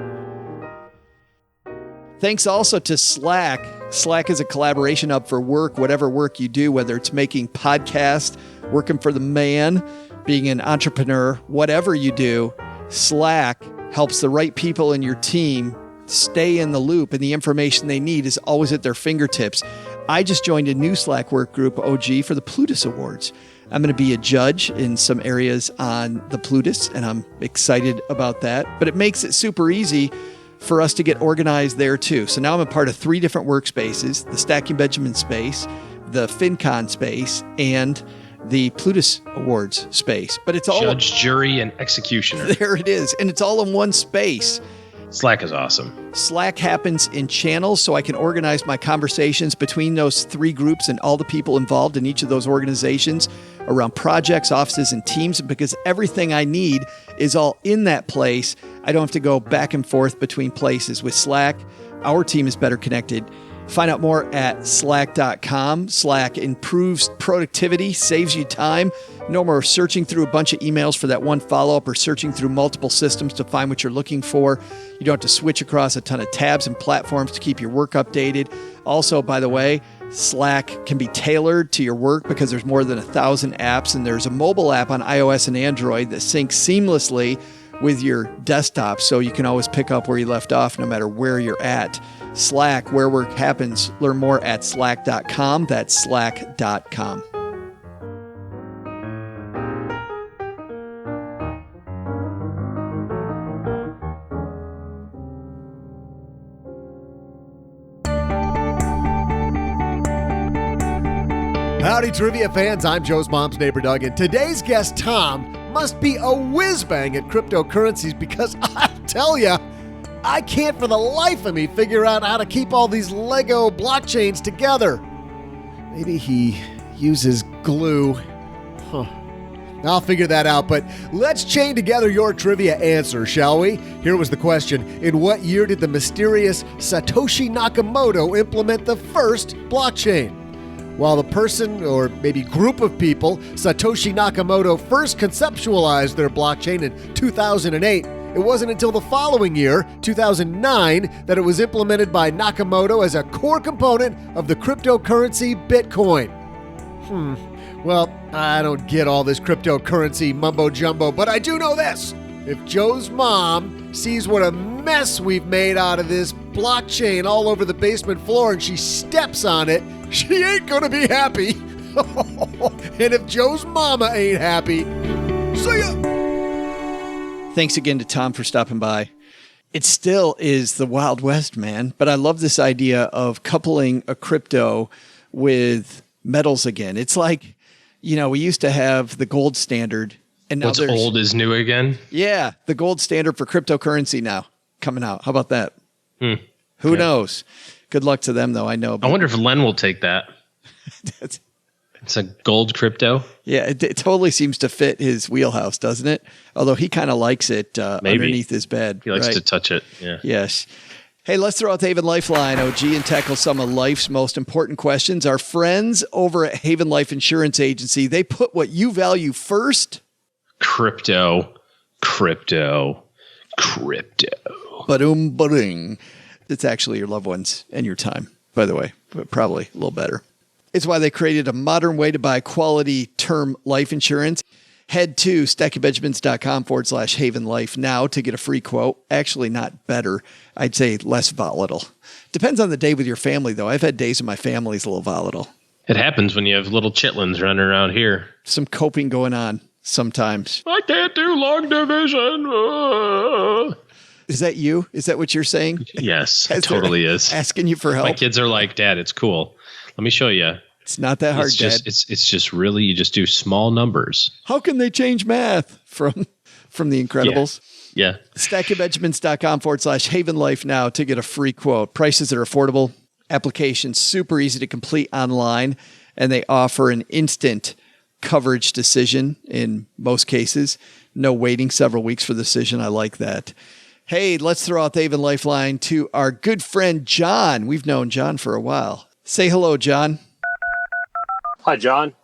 Thanks also to Slack. Slack is a collaboration hub for work, whatever work you do, whether it's making podcasts, working for the man, being an entrepreneur, whatever you do, Slack helps the right people in your team stay in the loop, and the information they need is always at their fingertips. I just joined a new Slack work group, OG, for the Plutus Awards. I'm going to be a judge in some areas on the Plutus, and I'm excited about that. But it makes it super easy for us to get organized there too. So now I'm a part of 3 different workspaces: the Stacking Benjamin space, the FinCon space, and the Plutus Awards space. But it's all judge, jury, and executioner. There it is, and it's all in one space. Slack is awesome. Slack happens in channels, so I can organize my conversations between those 3 groups and all the people involved in each of those organizations around projects, offices, and teams. Because everything I need is all in that place, I don't have to go back and forth between places. With Slack, our team is better connected. Find out more at slack.com. Slack improves productivity, saves you time. No more searching through a bunch of emails for that one follow-up or searching through multiple systems to find what you're looking for. You don't have to switch across a ton of tabs and platforms to keep your work updated. Also, by the way, Slack can be tailored to your work because there's more than 1,000 apps, and there's a mobile app on iOS and Android that syncs seamlessly with your desktop so you can always pick up where you left off no matter where you're at. Slack, where work happens. Learn more at slack.com. That's slack.com. Howdy, trivia fans. I'm Joe's mom's neighbor, Doug, and today's guest, Tom, must be a whiz-bang at cryptocurrencies because I'll tell ya, I can't for the life of me figure out how to keep all these Lego blockchains together. Maybe he uses glue. Huh. I'll figure that out, but let's chain together your trivia answer, shall we? Here was the question. In what year did the mysterious Satoshi Nakamoto implement the first blockchain? While the person, or maybe group of people, Satoshi Nakamoto first conceptualized their blockchain in 2008, it wasn't until the following year, 2009, that it was implemented by Nakamoto as a core component of the cryptocurrency Bitcoin. Well, I don't get all this cryptocurrency mumbo-jumbo, but I do know this. If Joe's mom sees what a mess we've made out of this blockchain all over the basement floor and she steps on it, she ain't gonna be happy. And if Joe's mama ain't happy, see ya! Thanks again to Tom for stopping by. It still is the Wild West, man. But I love this idea of coupling a crypto with metals again. It's like, you know, we used to have the gold standard. And now what's old is new again? Yeah, the gold standard for cryptocurrency now coming out. How about that? Who knows? Good luck to them, though. I know. I wonder if Len will take that. It's a gold crypto. Yeah, it totally seems to fit his wheelhouse, doesn't it? Although he kind of likes it underneath his bed. He likes to touch it. Yeah. Yes. Hey, let's throw out the Haven Lifeline, OG, and tackle some of life's most important questions. Our friends over at Haven Life Insurance Agency, they put what you value first. Crypto. Ba-doom. It's actually your loved ones and your time, by the way, but probably a little better. It's why they created a modern way to buy quality term life insurance. Head to StackyBenjamins.com/Haven Life now to get a free quote. Actually, not better. I'd say less volatile. Depends on the day with your family, though. I've had days when my family's a little volatile. It happens when you have little chitlins running around here. Some coping going on sometimes. I can't do long division. Is that you? Is that what you're saying? Yes, it totally is. Asking you for help. My kids are like, Dad, it's cool. Let me show you. It's not that hard, Dad. It's just really, you just do small numbers. How can they change math from The Incredibles? Yeah. StackyBenjamins.com/Haven Life now to get a free quote. Prices are affordable. Applications super easy to complete online. And they offer an instant coverage decision in most cases. No waiting several weeks for the decision. I like that. Hey, let's throw out the Haven Lifeline to our good friend, John. We've known John for a while. Say hello, John. Hi, John.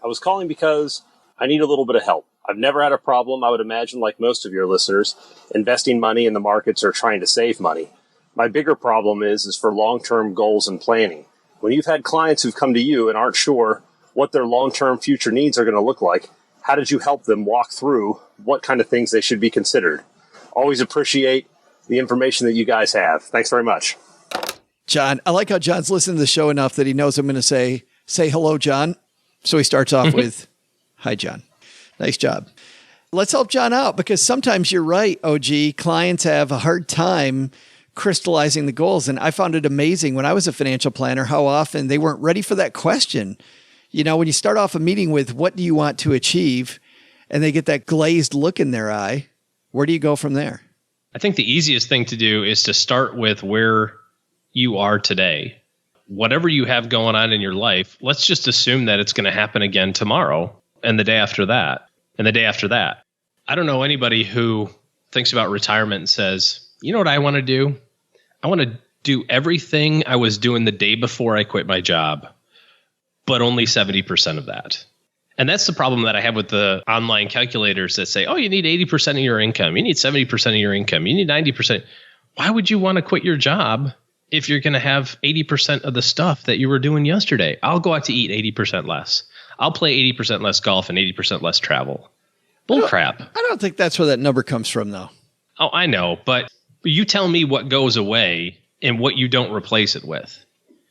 I was calling because I need a little bit of help. I've never had a problem, I would imagine, like most of your listeners, investing money in the markets or trying to save money. My bigger problem is for long-term goals and planning. When you've had clients who've come to you and aren't sure what their long-term future needs are going to look like, how did you help them walk through what kind of things they should be considered? Always appreciate the information that you guys have. Thanks very much. John, I like how John's listened to the show enough that he knows I'm going to say hello, John. So he starts off with, hi, John. Nice job. Let's help John out because sometimes you're right, OG. Clients have a hard time crystallizing the goals. And I found it amazing when I was a financial planner, how often they weren't ready for that question. You know, when you start off a meeting with what do you want to achieve and they get that glazed look in their eye, where do you go from there? I think the easiest thing to do is to start with where you are today. Whatever you have going on in your life, let's just assume that it's going to happen again tomorrow and the day after that and the day after that. I don't know anybody who thinks about retirement and says, you know what I want to do? I want to do everything I was doing the day before I quit my job, but only 70% of that. And that's the problem that I have with the online calculators that say, oh, you need 80% of your income. You need 70% of your income. You need 90%. Why would you want to quit your job if you're going to have 80% of the stuff that you were doing yesterday? I'll go out to eat 80% less. I'll play 80% less golf and 80% less travel. Bullcrap. I don't think that's where that number comes from, though. Oh, I know, but you tell me what goes away and what you don't replace it with.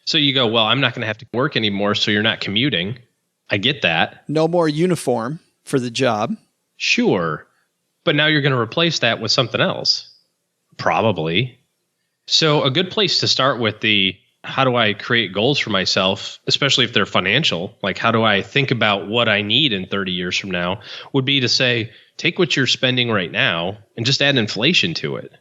So you go, well, I'm not going to have to work anymore, so you're not commuting. I get that. No more uniform for the job. Sure. But now you're going to replace that with something else. Probably. So a good place to start with how do I create goals for myself, especially if they're financial, like how do I think about what I need in 30 years from now, would be to say, take what you're spending right now and just add inflation to it.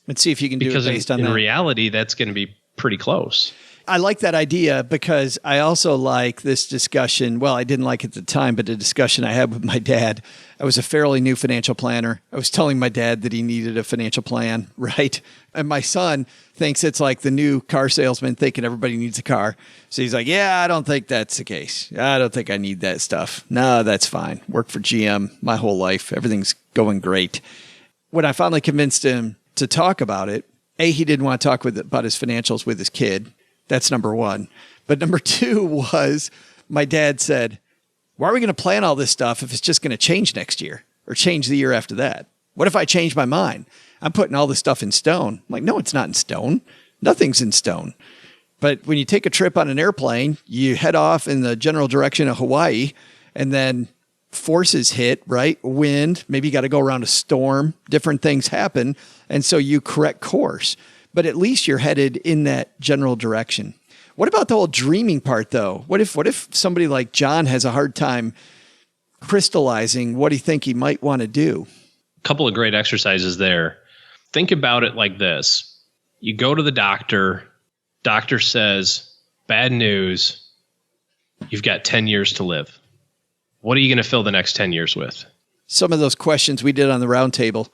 And see if you can do it based on that. In reality, that's going to be pretty close. I like that idea because I also like this discussion. Well, I didn't like it at the time, but the discussion I had with my dad. I was a fairly new financial planner. I was telling my dad that he needed a financial plan, right? And my son thinks it's like the new car salesman thinking everybody needs a car. So he's like, yeah, I don't think that's the case. I don't think I need that stuff. No, that's fine. Worked for GM my whole life. Everything's going great. When I finally convinced him to talk about it, he didn't want to talk about his financials with his kid. That's number one. But number two was my dad said, why are we going to plan all this stuff if it's just going to change next year or change the year after that? What if I change my mind? I'm putting all this stuff in stone. I'm like, no, it's not in stone. Nothing's in stone. But when you take a trip on an airplane, you head off in the general direction of Hawaii and then forces hit, right? Wind, maybe you got to go around a storm, different things happen. And so you correct course. But at least you're headed in that general direction. What about the whole dreaming part, though? What if somebody like John has a hard time crystallizing what he think he might want to do? A couple of great exercises there. Think about it like this. You go to the doctor. Doctor says, bad news. You've got 10 years to live. What are you going to fill the next 10 years with? Some of those questions we did on the round table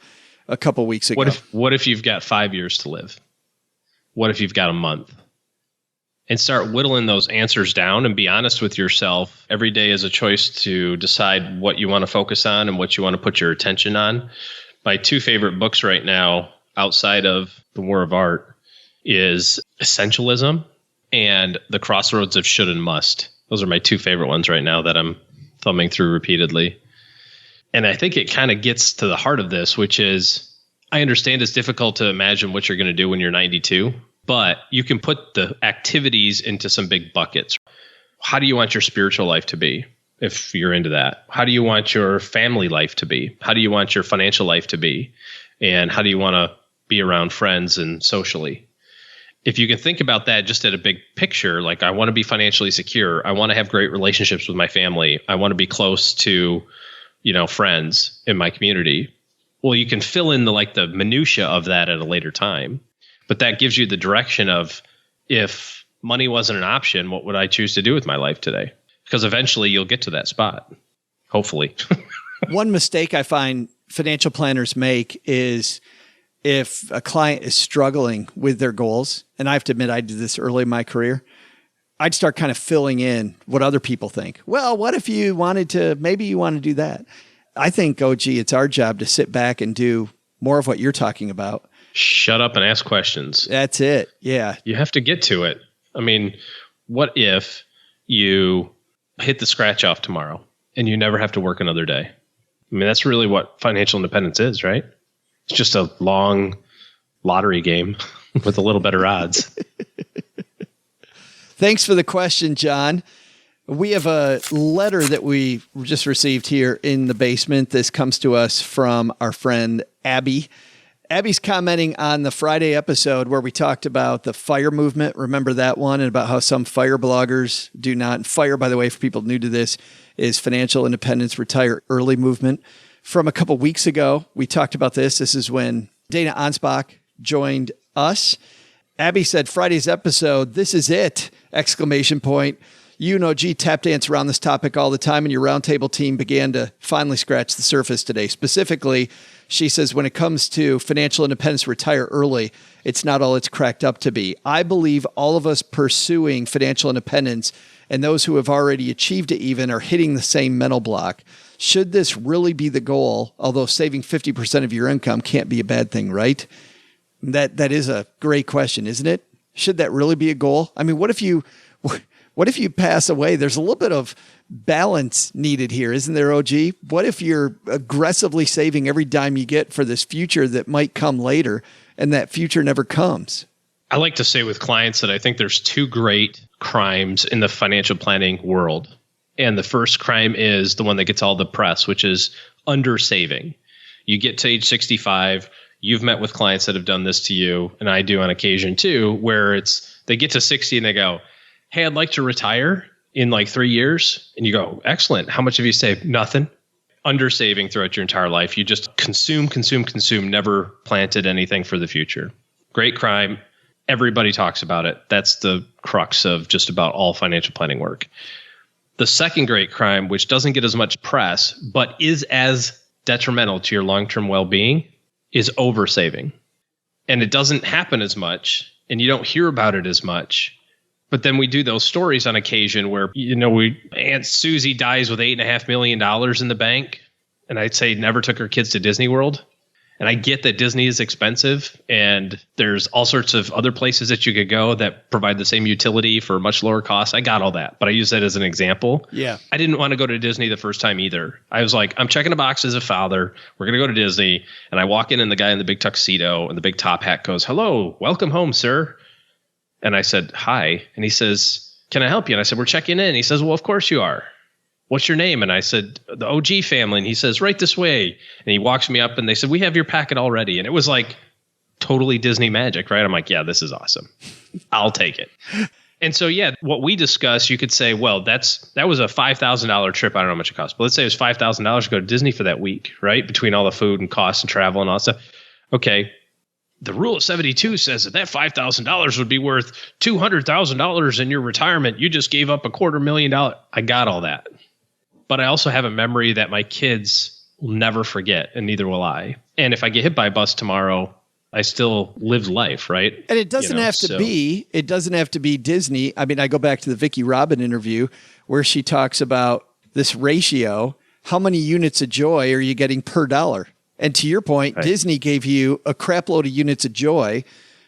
a couple weeks ago. What if you've got 5 years to live? What if you've got a month? And start whittling those answers down and be honest with yourself. Every day is a choice to decide what you want to focus on and what you want to put your attention on. My two favorite books right now, outside of The War of Art, is Essentialism and The Crossroads of Should and Must. Those are my two favorite ones right now that I'm thumbing through repeatedly. And I think it kind of gets to the heart of this, which is, I understand it's difficult to imagine what you're going to do when you're 92, but you can put the activities into some big buckets. How do you want your spiritual life to be, if you're into that? How do you want your family life to be? How do you want your financial life to be? And how do you want to be around friends and socially? If you can think about that just at a big picture, like I want to be financially secure. I want to have great relationships with my family. I want to be close to, friends in my community. Well, you can fill in the minutia of that at a later time. But that gives you the direction of, if money wasn't an option, what would I choose to do with my life today? Because eventually you'll get to that spot. Hopefully. One mistake I find financial planners make is if a client is struggling with their goals, and I have to admit I did this early in my career, I'd start kind of filling in what other people think. Well, what if you wanted to, maybe you want to do that? I think, it's our job to sit back and do more of what you're talking about. Shut up and ask questions. That's it. Yeah. You have to get to it. I mean, what if you hit the scratch off tomorrow and you never have to work another day? I mean, that's really what financial independence is, right? It's just a long lottery game with a little better odds. Thanks for the question, John. We have a letter that we just received here in the basement. This comes to us from our friend Abby. Abby's commenting on the Friday episode where we talked about the FIRE movement. Remember that one? And about how some FIRE bloggers do not. And FIRE, by the way, for people new to this, is Financial Independence Retire Early movement. From a couple weeks ago, we talked about this. This is when Dana Ansbach joined us. Abby said, Friday's episode, this is it! ! You and OG tap dance around this topic all the time, and your roundtable team began to finally scratch the surface today. Specifically, she says, when it comes to financial independence, retire early, it's not all it's cracked up to be. I believe all of us pursuing financial independence and those who have already achieved it even are hitting the same mental block. Should this really be the goal, although saving 50% of your income can't be a bad thing, right? That is a great question, isn't it? Should that really be a goal? I mean, what if What if you pass away? There's a little bit of balance needed here, isn't there, OG? What if you're aggressively saving every dime you get for this future that might come later, and that future never comes? I like to say with clients that I think there's two great crimes in the financial planning world. And the first crime is the one that gets all the press, which is undersaving. You get to age 65, you've met with clients that have done this to you, and I do on occasion too, where they get to 60 and they go, hey, I'd like to retire in like 3 years. And you go, excellent. How much have you saved? Nothing. Undersaving throughout your entire life. You just consume, never planted anything for the future. Great crime. Everybody talks about it. That's the crux of just about all financial planning work. The second great crime, which doesn't get as much press, but is as detrimental to your long-term well-being, is oversaving. And it doesn't happen as much, and you don't hear about it as much. But then we do those stories on occasion where, Aunt Susie dies with $8.5 million in the bank. And I'd say never took her kids to Disney World. And I get that Disney is expensive and there's all sorts of other places that you could go that provide the same utility for much lower cost. I got all that, but I use that as an example. Yeah. I didn't want to go to Disney the first time either. I was like, I'm checking a box as a father. We're going to go to Disney. And I walk in and the guy in the big tuxedo and the big top hat goes, hello, welcome home, sir. And I said, hi. And he says, can I help you? And I said, we're checking in. He says, well, of course you are. What's your name? And I said, the OG family. And he says, right this way. And he walks me up and they said, we have your packet already. And it was like totally Disney magic, right? I'm like, yeah, this is awesome. I'll take it. And so, yeah, what we discuss, you could say, well, that was a $5,000 trip. I don't know how much it cost, but let's say it was $5,000 to go to Disney for that week, right? Between all the food and costs and travel and all that stuff. Okay. The rule of 72 says that $5,000 would be worth $200,000 in your retirement. You just gave up $250,000. I got all that. But I also have a memory that my kids will never forget, and neither will I. And if I get hit by a bus tomorrow, I still lived life, right? And it doesn't have to be Disney. I mean, I go back to the Vicki Robin interview where she talks about this ratio. How many units of joy are you getting per dollar? And to your point, right. Disney gave you a crap load of units of joy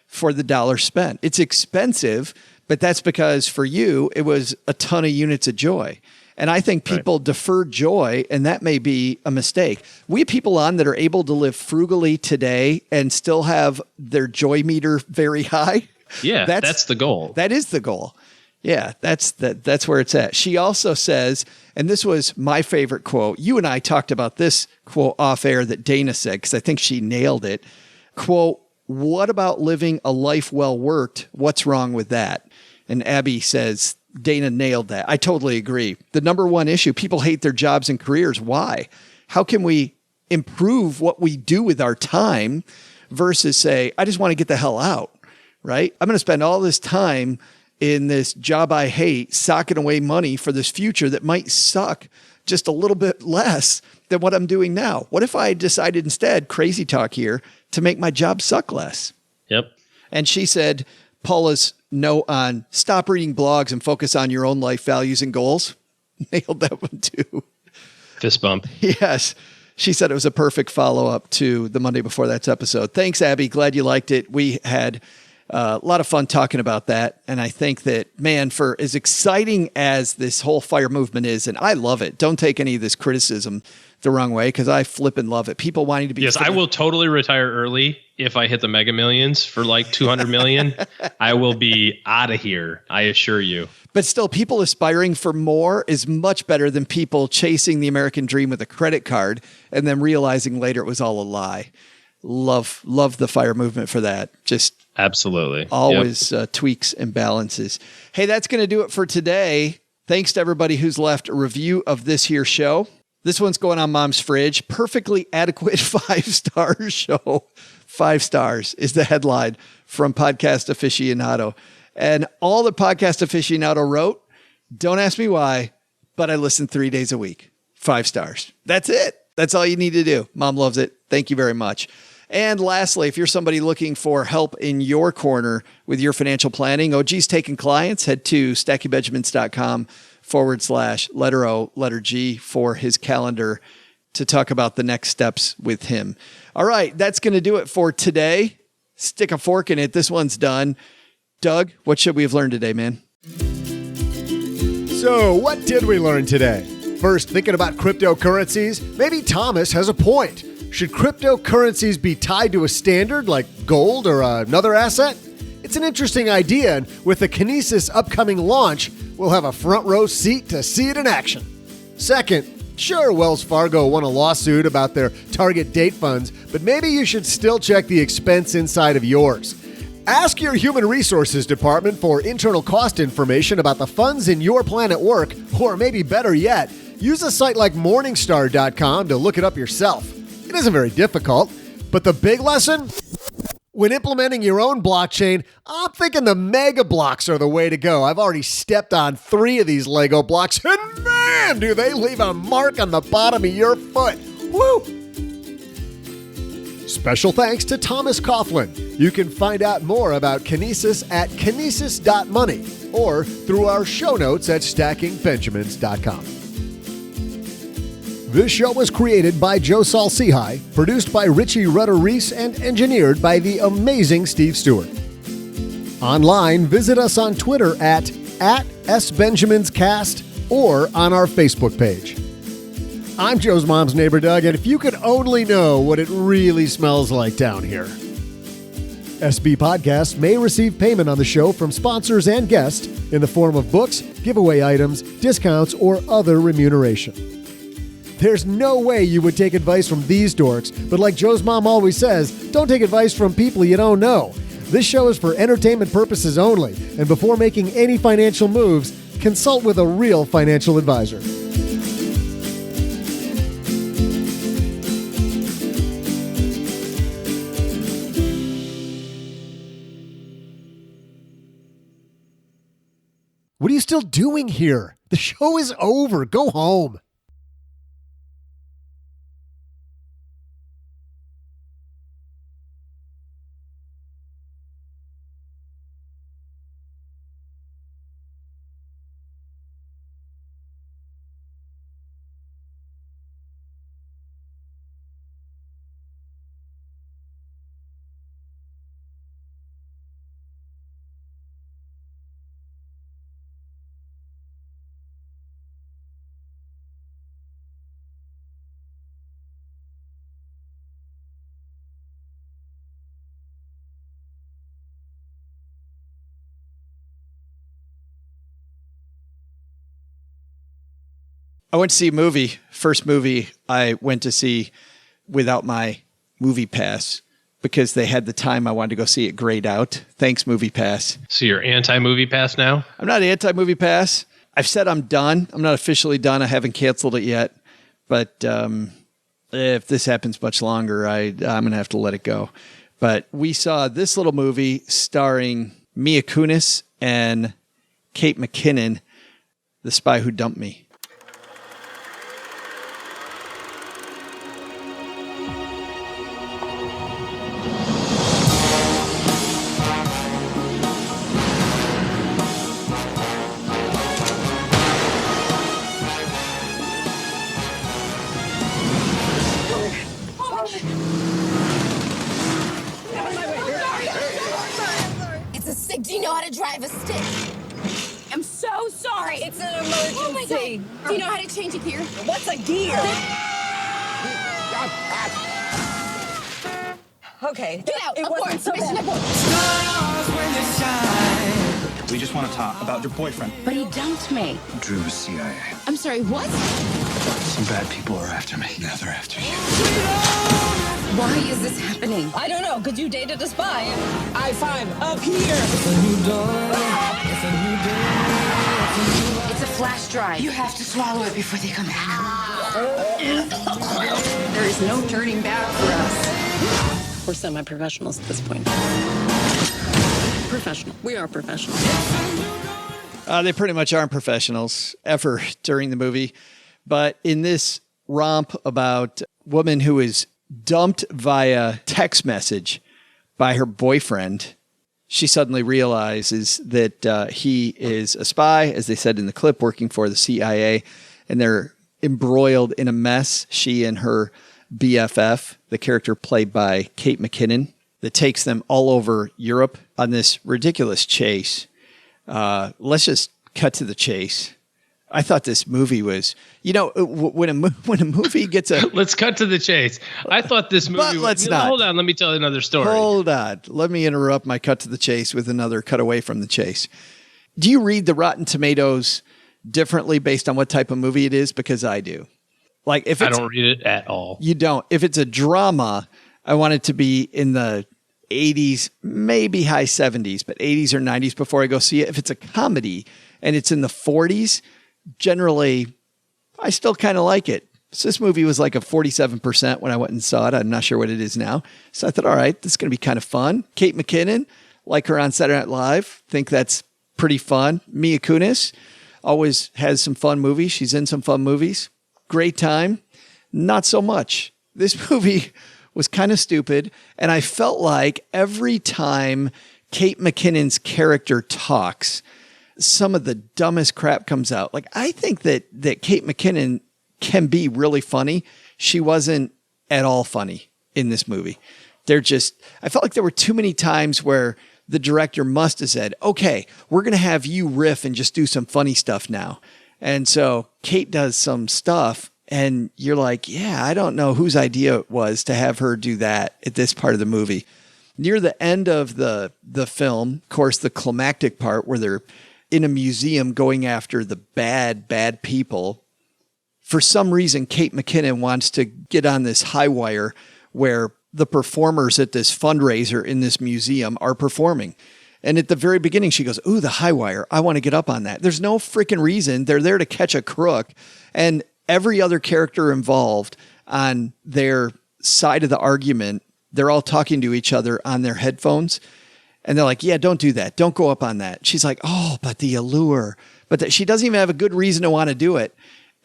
for the dollar spent. It's expensive, but that's because for you, it was a ton of units of joy. And I think people defer joy, and that may be a mistake. We have people on that are able to live frugally today and still have their joy meter very high. Yeah, that's the goal. That is the goal. Yeah, that's where it's at. She also says, and this was my favorite quote. You and I talked about this quote off air that Dana said, because I think she nailed it. Quote, what about living a life well worked? What's wrong with that? And Abby says, Dana nailed that. I totally agree. The number one issue, people hate their jobs and careers. Why? How can we improve what we do with our time versus say, I just want to get the hell out, right? I'm going to spend all this time in this job I hate, socking away money for this future that might suck just a little bit less than what I'm doing now. What if I decided instead, crazy talk here, to make my job suck less? Yep. And she said, Paula's note on stop reading blogs and focus on your own life values and goals. Nailed that one too. Fist bump. Yes. She said it was a perfect follow-up to the Monday Before That's episode. Thanks, Abby. Glad you liked it. We had a lot of fun talking about that. And I think that, man, for as exciting as this whole FIRE movement is, and I love it. Don't take any of this criticism the wrong way, because I flippin' love it. People wanting to be... Yes, I will totally retire early if I hit the Mega Millions for like 200 million. I will be out of here, I assure you. But still, people aspiring for more is much better than people chasing the American dream with a credit card and then realizing later it was all a lie. Love the FIRE movement for that. Just absolutely always tweaks and balances. Hey, that's going to do it for today. Thanks to everybody who's left a review of this here show. This one's going on Mom's fridge. Perfectly adequate 5-star show. 5 stars is the headline from Podcast Aficionado. And all the Podcast Aficionado wrote, don't ask me why, but I listen 3 days a week. 5 stars. That's it. That's all you need to do. Mom loves it. Thank you very much. And lastly, if you're somebody looking for help in your corner with your financial planning, OG's taking clients, head to stackybenjamins.com/letter O, letter G for his calendar to talk about the next steps with him. All right, that's going to do it for today. Stick a fork in it. This one's done. Doug, what should we have learned today, man? So, what did we learn today? First, thinking about cryptocurrencies, maybe Thomas has a point. Should cryptocurrencies be tied to a standard like gold or another asset? It's an interesting idea, and with the Kinesis upcoming launch, we'll have a front row seat to see it in action. Second, sure, Wells Fargo won a lawsuit about their target date funds, but maybe you should still check the expense inside of yours. Ask your human resources department for internal cost information about the funds in your plan at work, or maybe better yet, use a site like Morningstar.com to look it up yourself. It isn't very difficult, but the big lesson? When implementing your own blockchain, I'm thinking the mega blocks are the way to go. I've already stepped on 3 of these Lego blocks, and man, do they leave a mark on the bottom of your foot. Woo! Special thanks to Thomas Coughlin. You can find out more about Kinesis at kinesis.money or through our show notes at stackingbenjamins.com. This show was created by Joe Saul-Sehy, produced by Richie Rutter-Reese, and engineered by the amazing Steve Stewart. Online, visit us on Twitter at @SBenjaminsCast or on our Facebook page. I'm Joe's mom's neighbor, Doug, and if you could only know what it really smells like down here. SB Podcasts may receive payment on the show from sponsors and guests in the form of books, giveaway items, discounts, or other remuneration. There's no way you would take advice from these dorks, but like Joe's mom always says, don't take advice from people you don't know. This show is for entertainment purposes only, and before making any financial moves, consult with a real financial advisor. What are you still doing here? The show is over. Go home. I went to see a movie. First movie I went to see without my movie pass because they had the time I wanted to go see it grayed out. Thanks, Movie Pass. So you're anti-movie pass now? I'm not anti-movie pass. I've said I'm done. I'm not officially done. I haven't canceled it yet. But if this happens much longer, I'm going to have to let it go. But we saw this little movie starring Mila Kunis and Kate McKinnon, The Spy Who Dumped Me. Do you know how to drive a stick? I'm so sorry. It's an emergency. Oh my God. Do you know how to change a gear? What's a gear? Okay. Get out. It wasn't so bad. We just want to talk about your boyfriend. But he dumped me. Drew was CIA. I'm sorry, what? Some bad people are after me. Now they're after you. Why is this happening? I don't know. Could you dated a spy? I-5 up here. It's a flash drive. You have to swallow it before they come back. There is no turning back for us. We're semi-professionals at this point. Professional. We are professionals. They pretty much aren't professionals ever during the movie. But in this romp about a woman who is dumped via text message by her boyfriend, she suddenly realizes that he is a spy, as they said in the clip, working for the CIA, and they're embroiled in a mess, she and her BFF, the character played by Kate McKinnon, that takes them all over Europe on this ridiculous chase. Let's just cut to the chase. I thought this movie was, when a movie gets a... Let's cut to the chase. I thought this movie... But let's not. Hold on, let me tell you another story. Hold on. Let me interrupt my cut to the chase with another cut away from the chase. Do you read the Rotten Tomatoes differently based on what type of movie it is? Because I do. Like, if I don't read it at all. You don't. If it's a drama, I want it to be in the 80s, maybe high 70s, but 80s or 90s before I go see it. If it's a comedy and it's in the 40s, generally, I still kind of like it. So this movie was like a 47% when I went and saw it. I'm not sure what it is now. So I thought, all right, this is going to be kind of fun. Kate McKinnon, like her on Saturday Night Live, think that's pretty fun. Mila Kunis always has some fun movies. She's in some fun movies. Great time. Not so much. This movie was kind of stupid. And I felt like every time Kate McKinnon's character talks, some of the dumbest crap comes out. Like, I think that Kate McKinnon can be really funny. She wasn't at all funny in this movie. I felt like there were too many times where the director must have said, okay, we're going to have you riff and just do some funny stuff now. And so Kate does some stuff and you're like, yeah, I don't know whose idea it was to have her do that at this part of the movie. Near the end of the film, of course, the climactic part where they're in a museum going after the bad people. For some reason, Kate McKinnon wants to get on this high wire where the performers at this fundraiser in this museum are performing. And at the very beginning, she goes, ooh, the high wire. I want to get up on that. There's no freaking reason. They're there to catch a crook. And every other character involved on their side of the argument, they're all talking to each other on their headphones. And they're like, yeah, don't do that. Don't go up on that. She's like, oh, but the allure. But she doesn't even have a good reason to want to do it.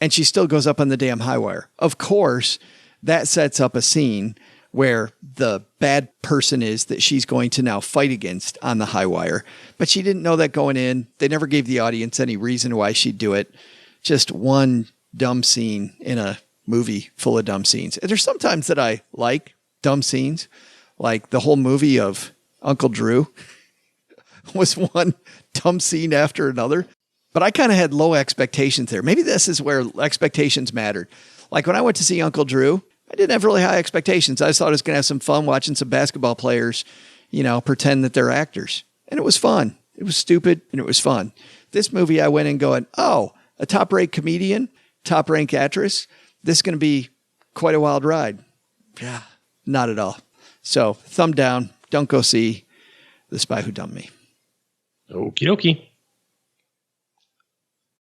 And she still goes up on the damn high wire. Of course, that sets up a scene where the bad person is that she's going to now fight against on the high wire. But she didn't know that going in. They never gave the audience any reason why she'd do it. Just one dumb scene in a movie full of dumb scenes. And there's sometimes that I like dumb scenes, like the whole movie of Uncle Drew was one dumb scene after another. But I kind of had low expectations there. Maybe this is where expectations mattered. Like when I went to see Uncle Drew, I didn't have really high expectations. I just thought I was going to have some fun watching some basketball players, pretend that they're actors. And it was fun. It was stupid and it was fun. This movie, I went in going, oh, a top-ranked comedian, top-ranked actress. This is going to be quite a wild ride. Yeah, not at all. So thumb down. Don't go see The Spy Who Dumped Me. Okie dokie.